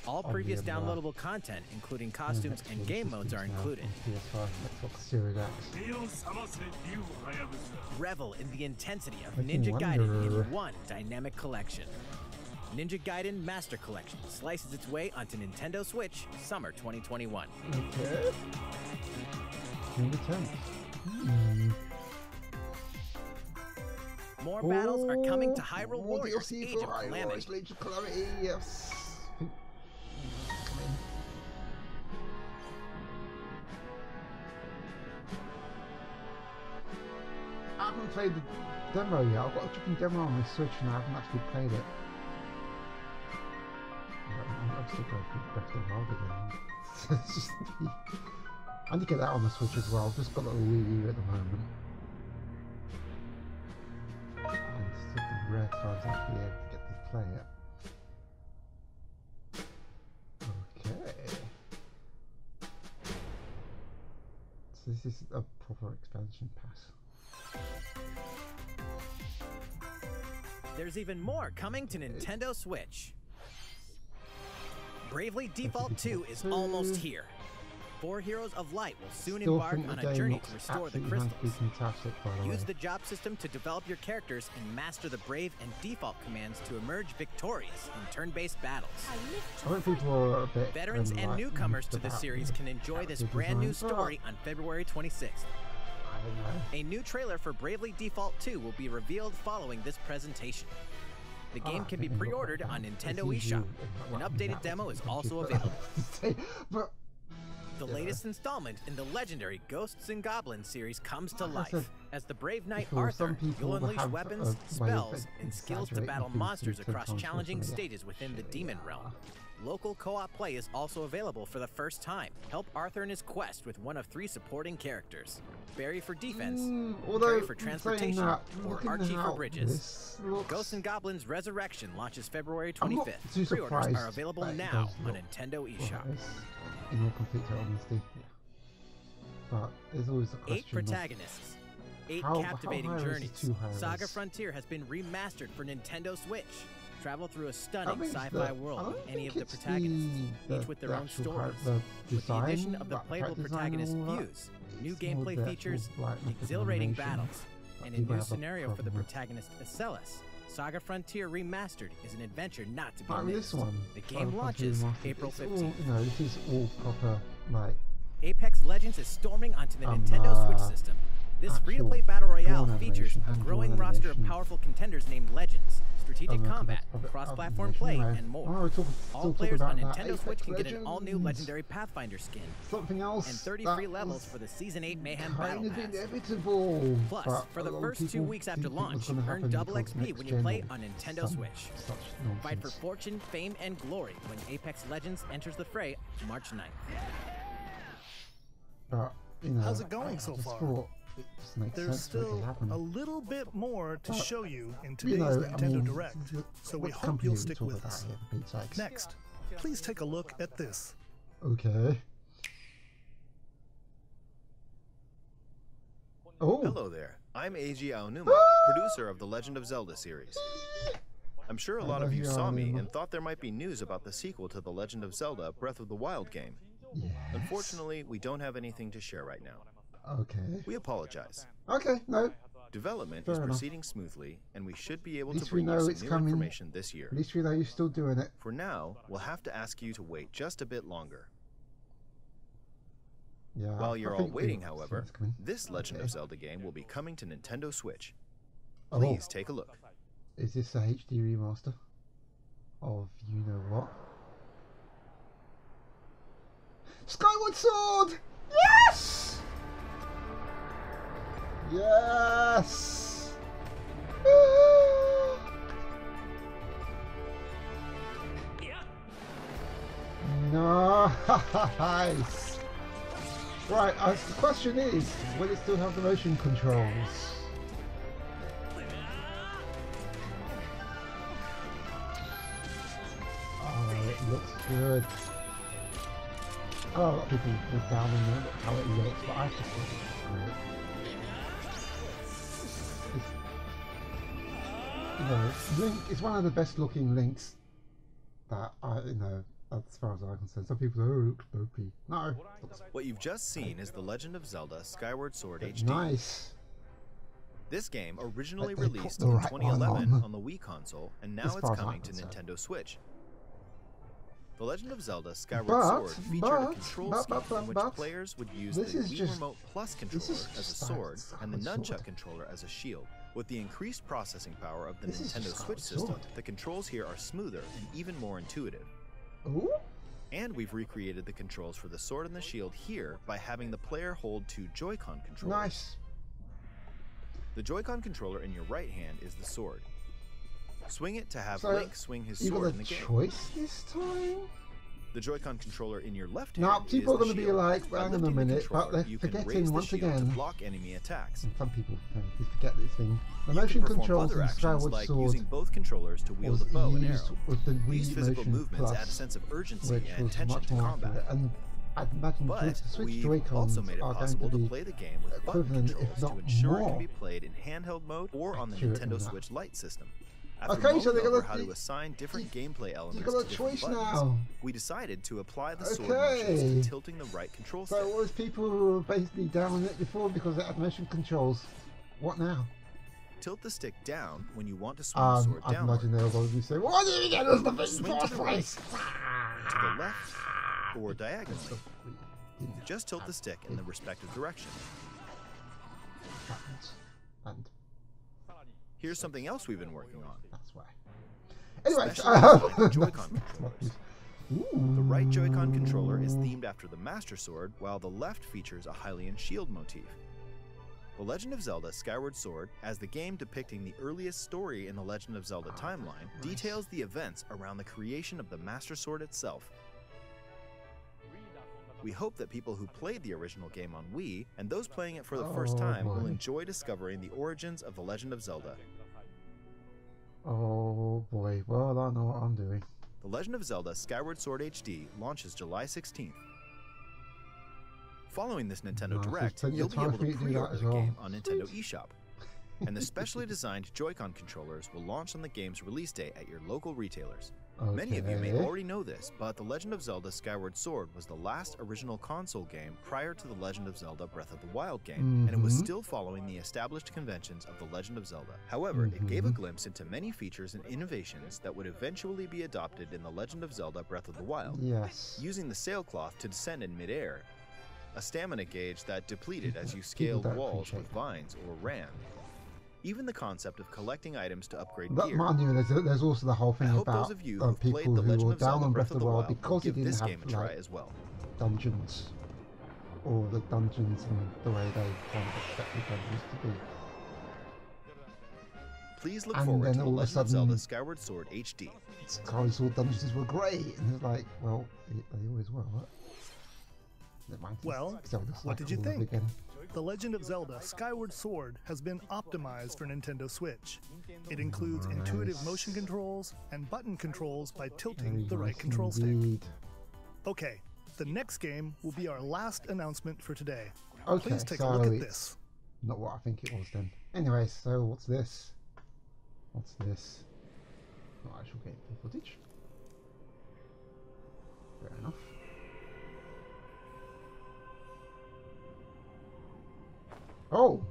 All previous downloadable content, including costumes and game modes, are included. Revel in the intensity of Ninja Gaiden in one dynamic collection. Ninja Gaiden Master Collection slices its way onto Nintendo Switch summer 2021. Okay. More battles are coming to Hyrule Warriors Age of Calamity. Yes. I haven't played the demo yet. I've got a chicken demo on my Switch and I haven't actually played it. I'm still going to Breath of the Wild again. It's just I need to get that on the Switch as well. I've just got a Wii U at the moment. And it's just the rare times I'll be able to get to play it. Okay. So this is a proper expansion pass. There's even more coming to Nintendo Switch. Bravely Default 2 is almost here. 4 Heroes of Light will soon embark on a journey to restore the crystals. Use the job system to develop your characters and master the Brave and Default commands to emerge victorious in turn-based battles. Veterans and newcomers to the series can enjoy this brand new story on February 26th. A new trailer for Bravely Default 2 will be revealed following this presentation. The game can be pre-ordered on Nintendo eShop. An updated demo is also available. The latest installment in the legendary Ghosts and Goblins series comes to life. As the brave knight Arthur, you'll unleash weapons, spells, and skills to battle monsters across challenging stages within the demon realm. Local co-op play is also available for the first time. Help Arthur in his quest with one of 3 supporting characters. Barry for defense, Terry for transportation, or Archie for bridges. Ghosts and Goblins Resurrection launches February 25th. Pre-orders are available now on Nintendo eShop. In all complete honesty, but there's always a question. 8 protagonists, 8 captivating journeys. Saga Frontier has been remastered for Nintendo Switch. Travel through a stunning sci-fi world with any of the protagonists, each with their own stories. With the addition of the playable protagonist Fuse, new gameplay features, exhilarating battles, and a new scenario for the protagonist Acellus, Saga Frontier Remastered is an adventure not to be missed. The game launches April 15th. No, this is all proper, like... Apex Legends is storming onto the Nintendo Switch system. This free-to-play battle royale features a growing roster of powerful contenders named Legends, strategic combat, cross-platform play, and more. All players on Nintendo Switch can get an all-new legendary Pathfinder skin, and 30 free levels for the Season 8 Mayhem Battle Pass. Plus, for the first 2 weeks after launch, earn double XP when you play on Nintendo Switch. Fight for fortune, fame, and glory when Apex Legends enters the fray March 9th. How's it going so far? There's still a little bit more to show you in today's Nintendo Direct, so we hope you'll stick with us. Next, please take a look at this. Okay. Oh. Hello there. I'm Eiji Aonuma, producer of the Legend of Zelda series. I'm sure a lot of you saw me and thought there might be news about the sequel to the Legend of Zelda Breath of the Wild game. Yes. Unfortunately, we don't have anything to share right now. Okay. We apologize. Okay, no. Development Fair is enough. proceeding smoothly, and we should be able At least to bring we you know some it's new coming. information this year. At least we know you're still doing it. For now, we'll have to ask you to wait just a bit longer. Yeah. While you're all waiting, however, this Legend of Zelda game will be coming to Nintendo Switch. Please take a look. Is this a HD remaster of you know what? Skyward Sword! Yes! Yes! Nice! Right, the question is, will it still have the motion controls? Oh, it looks good. A lot of people were down on how it looks, but I just think it's great. You know, Link is one of the best looking Links that you know, as far as I'm concerned, some people say, oh, it looks dopey. No. What you've just seen is The Legend of Zelda Skyward Sword HD. Nice. This game originally released in 2011 on the Wii console, and now it's coming to Nintendo Switch. The Legend of Zelda Skyward Sword featured a control scheme in which players would use the Wii Remote Plus controller as a sword and the Nunchuck controller as a shield. With the increased processing power of the Nintendo Switch system, the controls here are smoother and even more intuitive. Ooh. And we've recreated the controls for the sword and the shield here by having the player hold 2 Joy-Con controllers. Nice. The Joy-Con controller in your right hand is the sword. Swing it to have Link swing his sword in the game. You got a choice this time? The Joy-Con controller in your left hand now, people are going to be like, hang on a minute, but they're forgetting once again. To block enemy attacks. And some people forget this thing. The motion controls in Skyward like Sword using both controllers to wield a bow and arrow. With the Wii These physical Motion movements Plus, add a sense of urgency which and was tension much to more combat. accurate. And I'd imagine the Switch We've Joy-Cons also made it are going possible to be to play the game with button equivalent, controls if not to ensure it more, can be played in handheld mode or on the Nintendo Switch Lite system. After okay, so mulling over got how to assign different gameplay elements you got a to different choice buttons, now. we decided to apply the sword motions to tilting the right control stick. So all those people who were basically down on it before because it had motion controls, what now? Tilt the stick down when you want to swing the sword I'd downward. imagine they'll probably say, "Why did you get us the big Swing to the right, place?" to the left, or diagonally. Just tilt the stick in the respective direction. And here's something else we've been working on. That's why. Anyway, Joy-Con controllers. The right Joy-Con controller is themed after the Master Sword, while the left features a Hylian shield motif. The Legend of Zelda Skyward Sword, as the game depicting the earliest story in the Legend of Zelda timeline, details the events around the creation of the Master Sword itself. We hope that people who played the original game on Wii, and those playing it for the first time, will enjoy discovering the origins of the Legend of Zelda. Oh boy, well I know what I'm doing. The Legend of Zelda Skyward Sword HD launches July 16th. Following this Nintendo Direct, you'll be able to pre-order the game on Nintendo eShop. And the specially designed Joy-Con controllers will launch on the game's release day at your local retailers. Okay. Many of you may already know this, but The Legend of Zelda Skyward Sword was the last original console game prior to The Legend of Zelda Breath of the Wild game, and it was still following the established conventions of The Legend of Zelda. However, it gave a glimpse into many features and innovations that would eventually be adopted in The Legend of Zelda Breath of the Wild. Yes. Using the sailcloth to descend in midair, a stamina gauge that depleted as you scaled walls with vines or ran. Even the concept of collecting items to upgrade gear. Mind you, there's also the whole thing about those of you who've people played The who Legend were of down Zelda on Breath Breath of the Wild because it give didn't this have game a try like, as well. dungeons, or the dungeons and the way they kind of expected dungeons to be. Please look And forward then to The all of a Legend of sudden, Zelda Skyward Sword HD. Skyward Sword dungeons were great, and it's like, well, they always were. What? Well, what did you think? The Legend of Zelda Skyward Sword has been optimized for Nintendo Switch. It includes intuitive motion controls and button controls by tilting the right control stick. Okay, the next game will be our last announcement for today. Okay, please take so a look at it's this. Not what I think it was then. Anyway, so what's this? What's this? Not actual gameplay footage. Fair enough. Oh!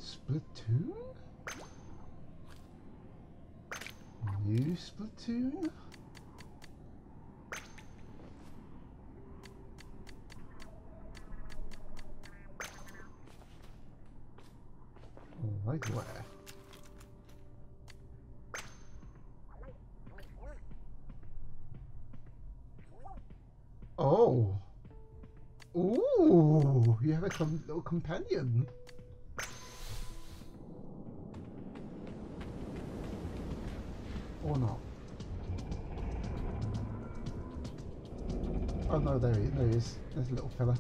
Splatoon? New Splatoon? Like where? Oh! Ooh! You have a little companion. Or not? Oh no, there he is. There's a little fella.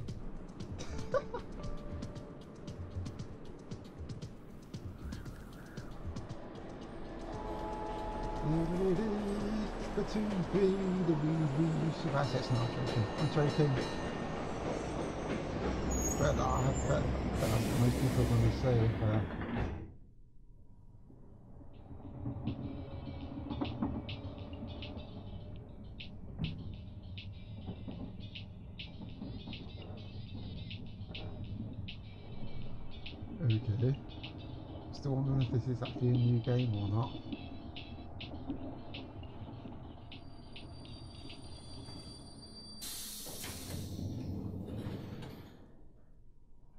That's not joking. I'm joking. But I bet most people are going to say don't know if this is actually a new game or not.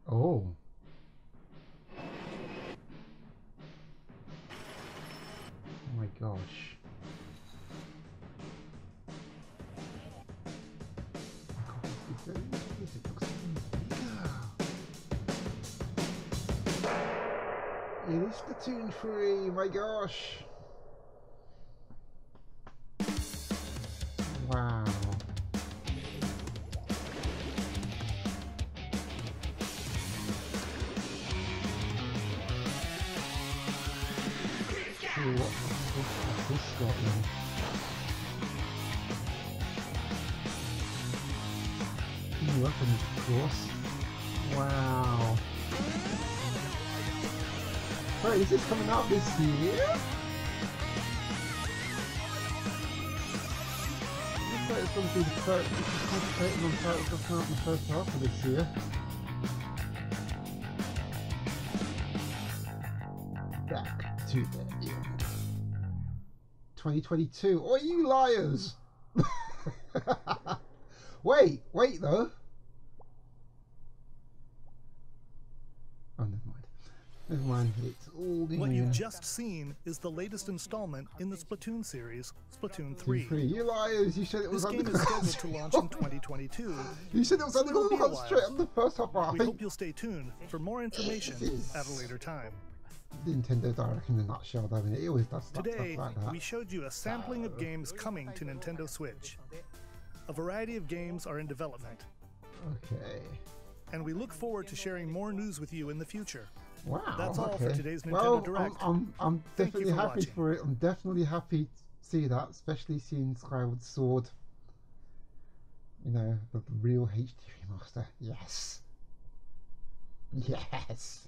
Oh. Oh my gosh. It is Splatoon 3, my gosh! Wow. What's this got then? New weapons, of course. Wow. Wait, is this coming out this year? Looks like it's going to be the first. It's concentrating on titles that come out in the first half of this year. Back to the end. 2022. Oh, you liars! Wait though. Oh, never mind. Never mind. It's all the What you've just seen is the latest installment in the Splatoon series, Splatoon 3. You liars! You said it was this game is scheduled to launch in 2022. You said it was only going to concentrate on the first half. We hope you'll stay tuned for more information at a later time. Nintendo Direct in a nutshell, though. It always does stuff Today, like that. we showed you a sampling of games coming to Nintendo Switch. A variety of games are in development. Okay. And we look forward to sharing more news with you in the future. Wow. That's all for today's Nintendo well, Direct. I'm definitely happy watching. for it. I'm definitely happy to see that, especially seeing Skyward Sword. You know, the real HD remaster. Yes. Yes.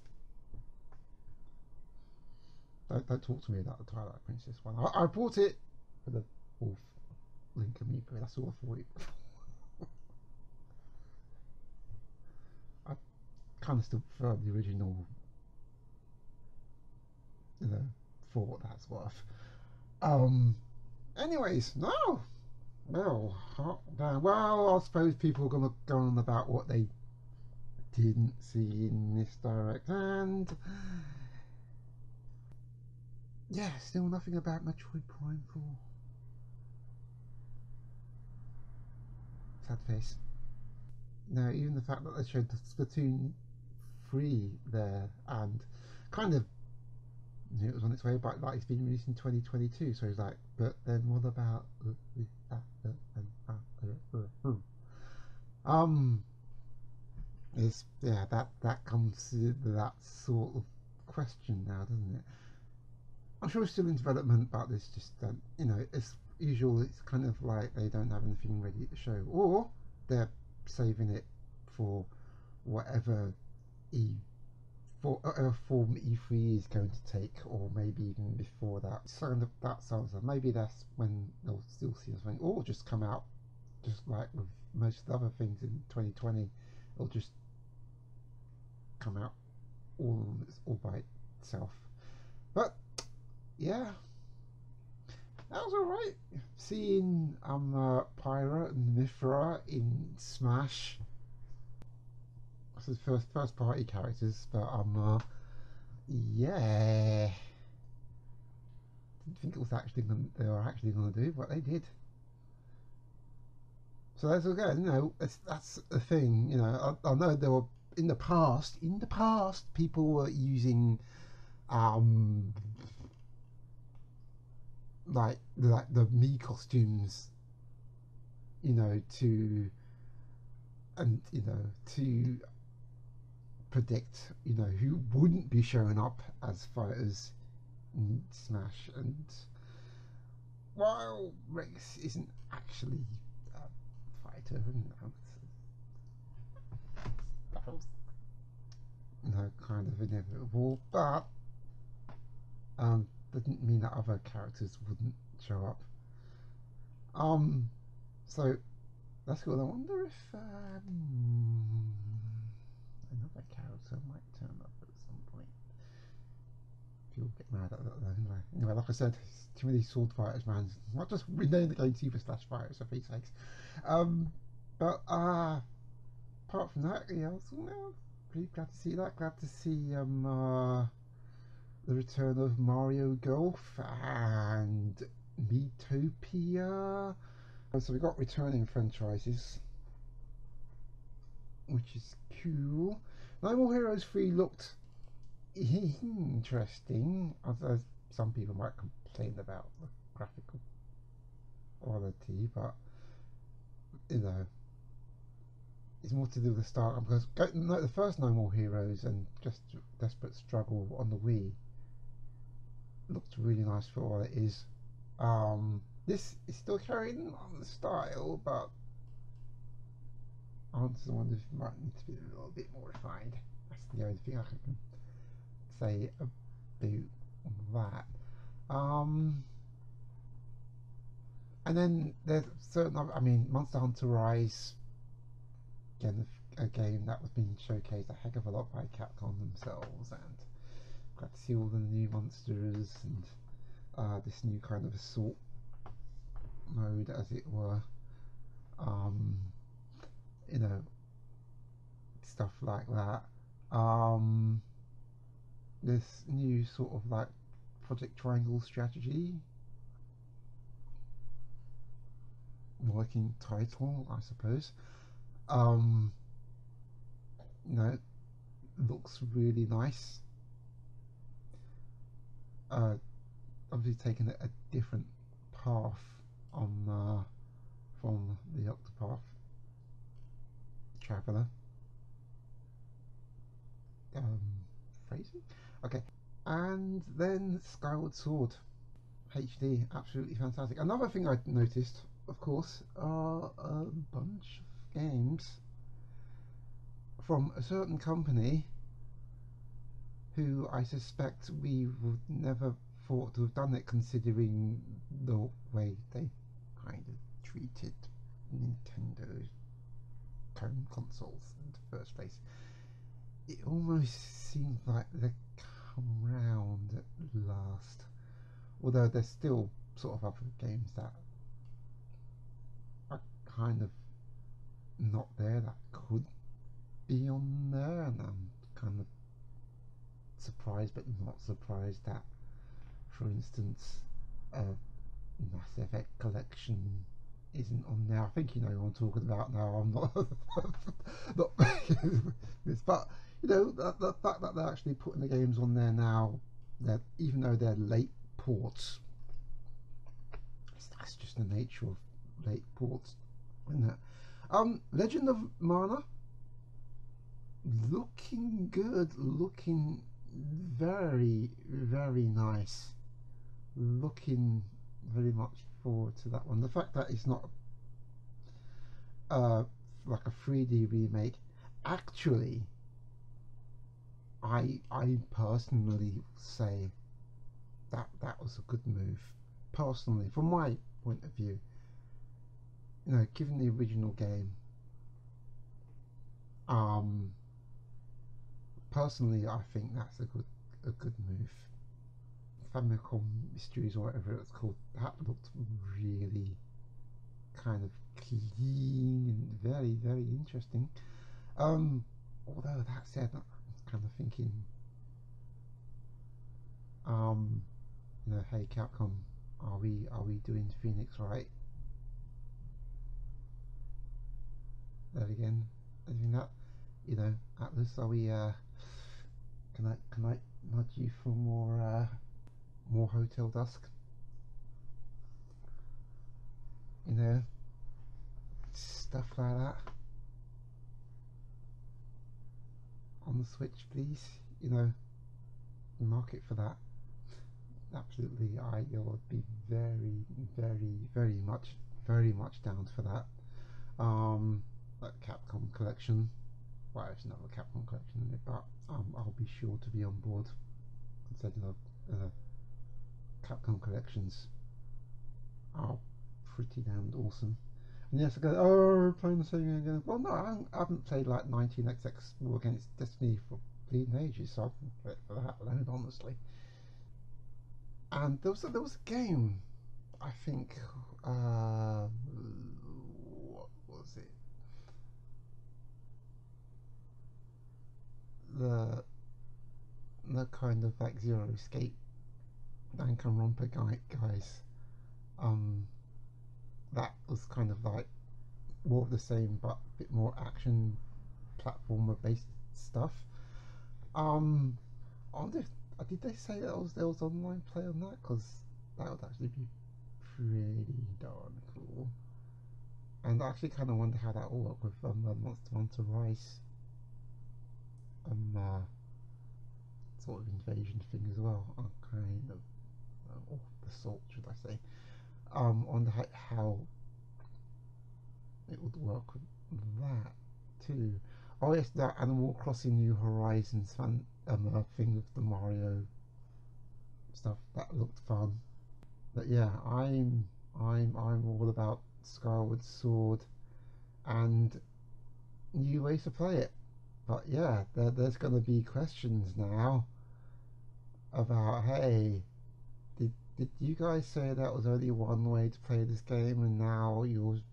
Don't talk to me about the Twilight Princess one. I bought it for the fourth Link Amiibo. That's all I thought. I kind of still prefer the original, you know, for what that's worth. Anyways, no. Well, I suppose people are gonna go on about what they didn't see in this Direct, and yeah, still nothing about Metroid Prime 4. Sad face. No, even the fact that they showed the Splatoon 3 there, and kind of knew it was on its way, but like it's being released in 2022, so it's like, but then what about it's yeah, that comes to that sort of question now, doesn't it? I'm sure it's still in development, but it's just you know, it's usual. It's kind of like they don't have anything ready to show, or they're saving it for whatever form E3 is going to take, or maybe even before that. So that sounds like maybe that's when they'll still see something, or just come out just like with most of the other things in 2020. It'll just come out all by itself. But yeah, that was alright. Seeing Pyra and Mythra in Smash. This is first party characters, but yeah, didn't think it was they were actually gonna do, but they did. So that's okay. You know, that's the thing. You know, I know there were in the past people were using like the Mii costumes, you know, to predict, you know, who wouldn't be showing up as fighters in Smash. And while Rex isn't actually a fighter, you know, kind of inevitable, but didn't mean that other characters wouldn't show up. So that's cool. I wonder if another character might turn up at some point. People get mad at that though. Anyway, like I said, it's too many sword fighters, man. Not just rename the game Super Slash Fighters, for Pete's sakes. But apart from that, yeah, I was pretty glad to see that. Glad to see the return of Mario Golf and Miitopia. So we got returning franchises, which is cool. No More Heroes 3 looked interesting, although some people might complain about the graphical quality, but you know, it's more to do with the start, because the first No More Heroes and just Desperate Struggle on the Wii looked really nice for what it is. This is still carrying on the style, but I just wonder if it might need to be a little bit more refined. That's the only thing I can say about that. And then there's certain other, I mean, Monster Hunter Rise, again, a game that was being showcased a heck of a lot by Capcom themselves, and glad to see all the new monsters and this new kind of assault mode, as it were. You know, stuff like that. This new sort of like Project Triangle strategy working title, I suppose. You know, looks really nice. Obviously taking a different path on from the Octopath Traveler. Phrasing? Okay. And then Skyward Sword HD, absolutely fantastic. Another thing I noticed, of course, are a bunch of games from a certain company who I suspect we would never thought to have done it, considering the way they kind of treated Nintendo's home consoles in the first place. It almost seems like they come round at last, although there's still sort of other games that are kind of not there that could be on there, and I'm kind of surprised but not surprised that, for instance, Mass Effect Collection isn't on there. I think you know what I'm talking about now. I'm not this, but you know, the fact that they're actually putting the games on there now, that even though they're late ports, that's just the nature of late ports, isn't it? Legend of Mana, looking good, looking very, very nice, looking very much forward to that one. The fact that it's not like a 3D remake, actually, I personally say that was a good move, personally, from my point of view. You know, given the original game, personally, I think that's a good move. Famicom Mysteries, or whatever it's called, that looked really kind of clean and very, very interesting. Although that said, I'm kind of thinking, you know, hey Capcom, are we doing Phoenix right? There again, I think that, you know, Atlas, are we can I nudge you for more Hotel Dusk? You know, stuff like that on the Switch, please. You know, market for that. Absolutely, I would be very, very, very much down for that. Like Capcom Collection. Well, it's not a Capcom Collection in it, but I'll be sure to be on board. I said, you know, Capcom Collections are pretty damned awesome. And yes, I go, oh, playing the same game again. Well, no, I haven't played like 19XX War Against Destiny for bleeding ages, so I can play it for that alone, honestly. And there was a game, I think, what was it? The kind of like Zero Escape Danganronpa guys. That was kind of like more of the same, but a bit more action platformer based stuff. I wonder if, did they say that there was online play on that? Because that would actually be pretty darn cool. And I actually kind of wonder how that will work with Monster Hunter Rise sort of invasion thing as well. Kind of, or the sort, should I say? On how it would work with that too. Oh yes, that Animal Crossing New Horizons thing with the Mario stuff, that looked fun. But yeah, I'm all about Skyward Sword and new ways to play it. But yeah, there's going to be questions now about, hey, did you guys say that was only one way to play this game, and now you've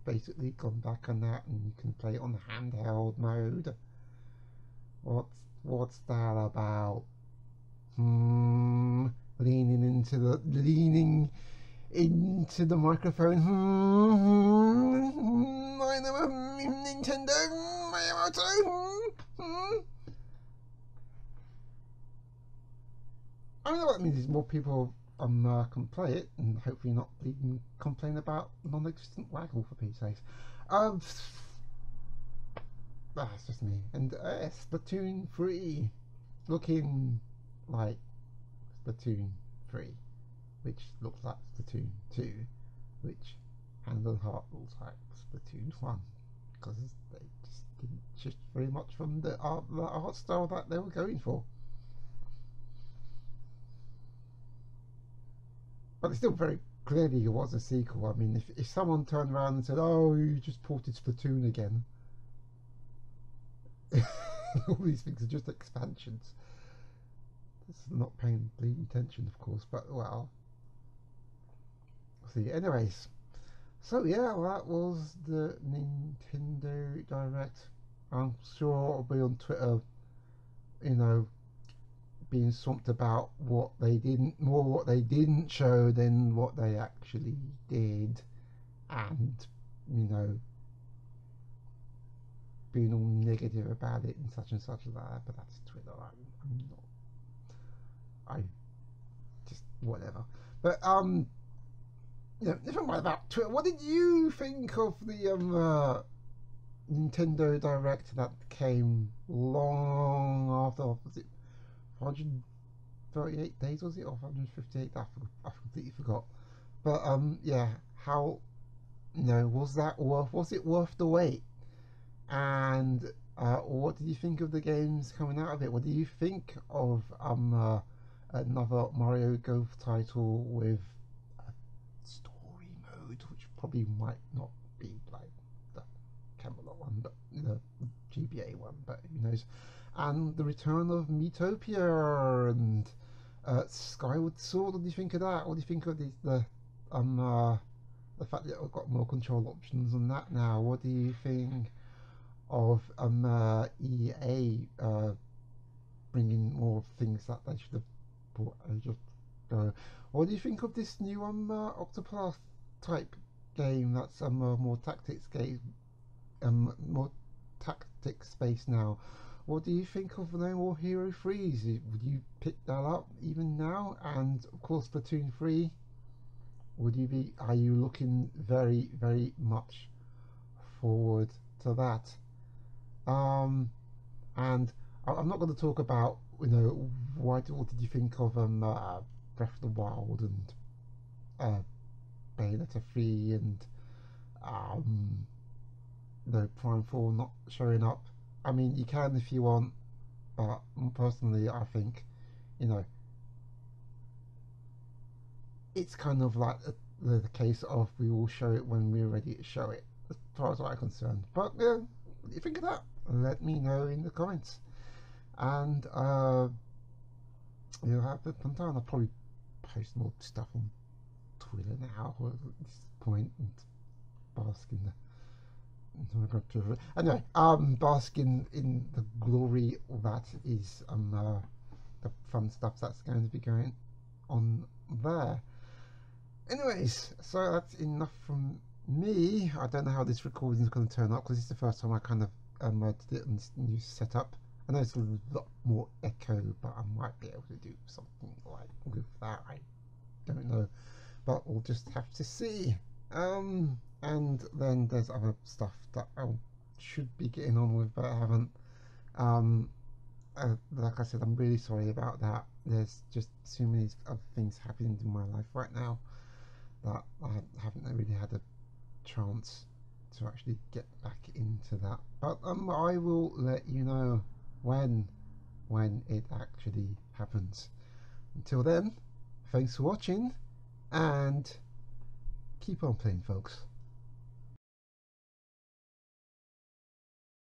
basically gone back on that and you can play it on handheld mode? What's that about? Leaning into the microphone. I know Nintendo. I know what that means is more people can play it and hopefully not even complain about non-existent waggle, for Pete's sake. That's just me. And Splatoon 3 looking like Splatoon 3, which looks like Splatoon 2, which hand on heart looks like Splatoon 1, because they just didn't shift very much from the art style that they were going for. But it still very clearly was a sequel. I mean, if someone turned around and said, "Oh, you just ported Splatoon again," all these things are just expansions. It's not paying bleeding attention, of course, but well. See, anyways. So yeah, that was the Nintendo Direct. I'm sure I'll be on Twitter, you know, being swamped about what they didn't show than what they actually did, and you know, being all negative about it and such and that. But that's Twitter. I'm not. I just whatever. But yeah, never mind about Twitter. What did you think of the Nintendo Direct that came long after? Was it 138 days, was it, or 158? I completely forgot. But yeah, how, you know, was it worth the wait? And what did you think of the games coming out of it? What do you think of another Mario Golf title with a story mode, which probably might not be like the Camelot one, but the GBA one, but who knows? And the return of Miitopia and Skyward Sword. What do you think of that? What do you think of the fact that we've got more control options on that now? What do you think of EA bringing more things that they should have brought ages ago? What do you think of this new Octopath type game that's more tactics game, more tactics based now? What do you think of No More Hero 3s? Would you pick that up even now? And of course Splatoon 3, are you looking very, very much forward to that? And I'm not going to talk about, you know, what did you think of Breath of the Wild and Bayonetta 3 and no, Prime 4 not showing up. I mean, you can if you want, but personally I think, you know, it's kind of like the case of we will show it when we're ready to show it, as far as I'm concerned. But yeah, what do you think of that? Let me know in the comments. And you'll have the Pantana. I'll probably post more stuff on Twitter now at this point and bask in the anyway, basking in the glory that is the fun stuff that's going to be going on there. Anyways, so that's enough from me. I don't know how this recording is going to turn out because it's the first time I kind of did it on this new setup. I know it's a lot more echo, but I might be able to do something like with that. I don't know, but we'll just have to see. And then there's other stuff that I should be getting on with, but I haven't. Like I said, I'm really sorry about that. There's just too many other things happening in my life right now that I haven't really had a chance to actually get back into that. But I will let you know when it actually happens. Until then, thanks for watching, and keep on playing, folks.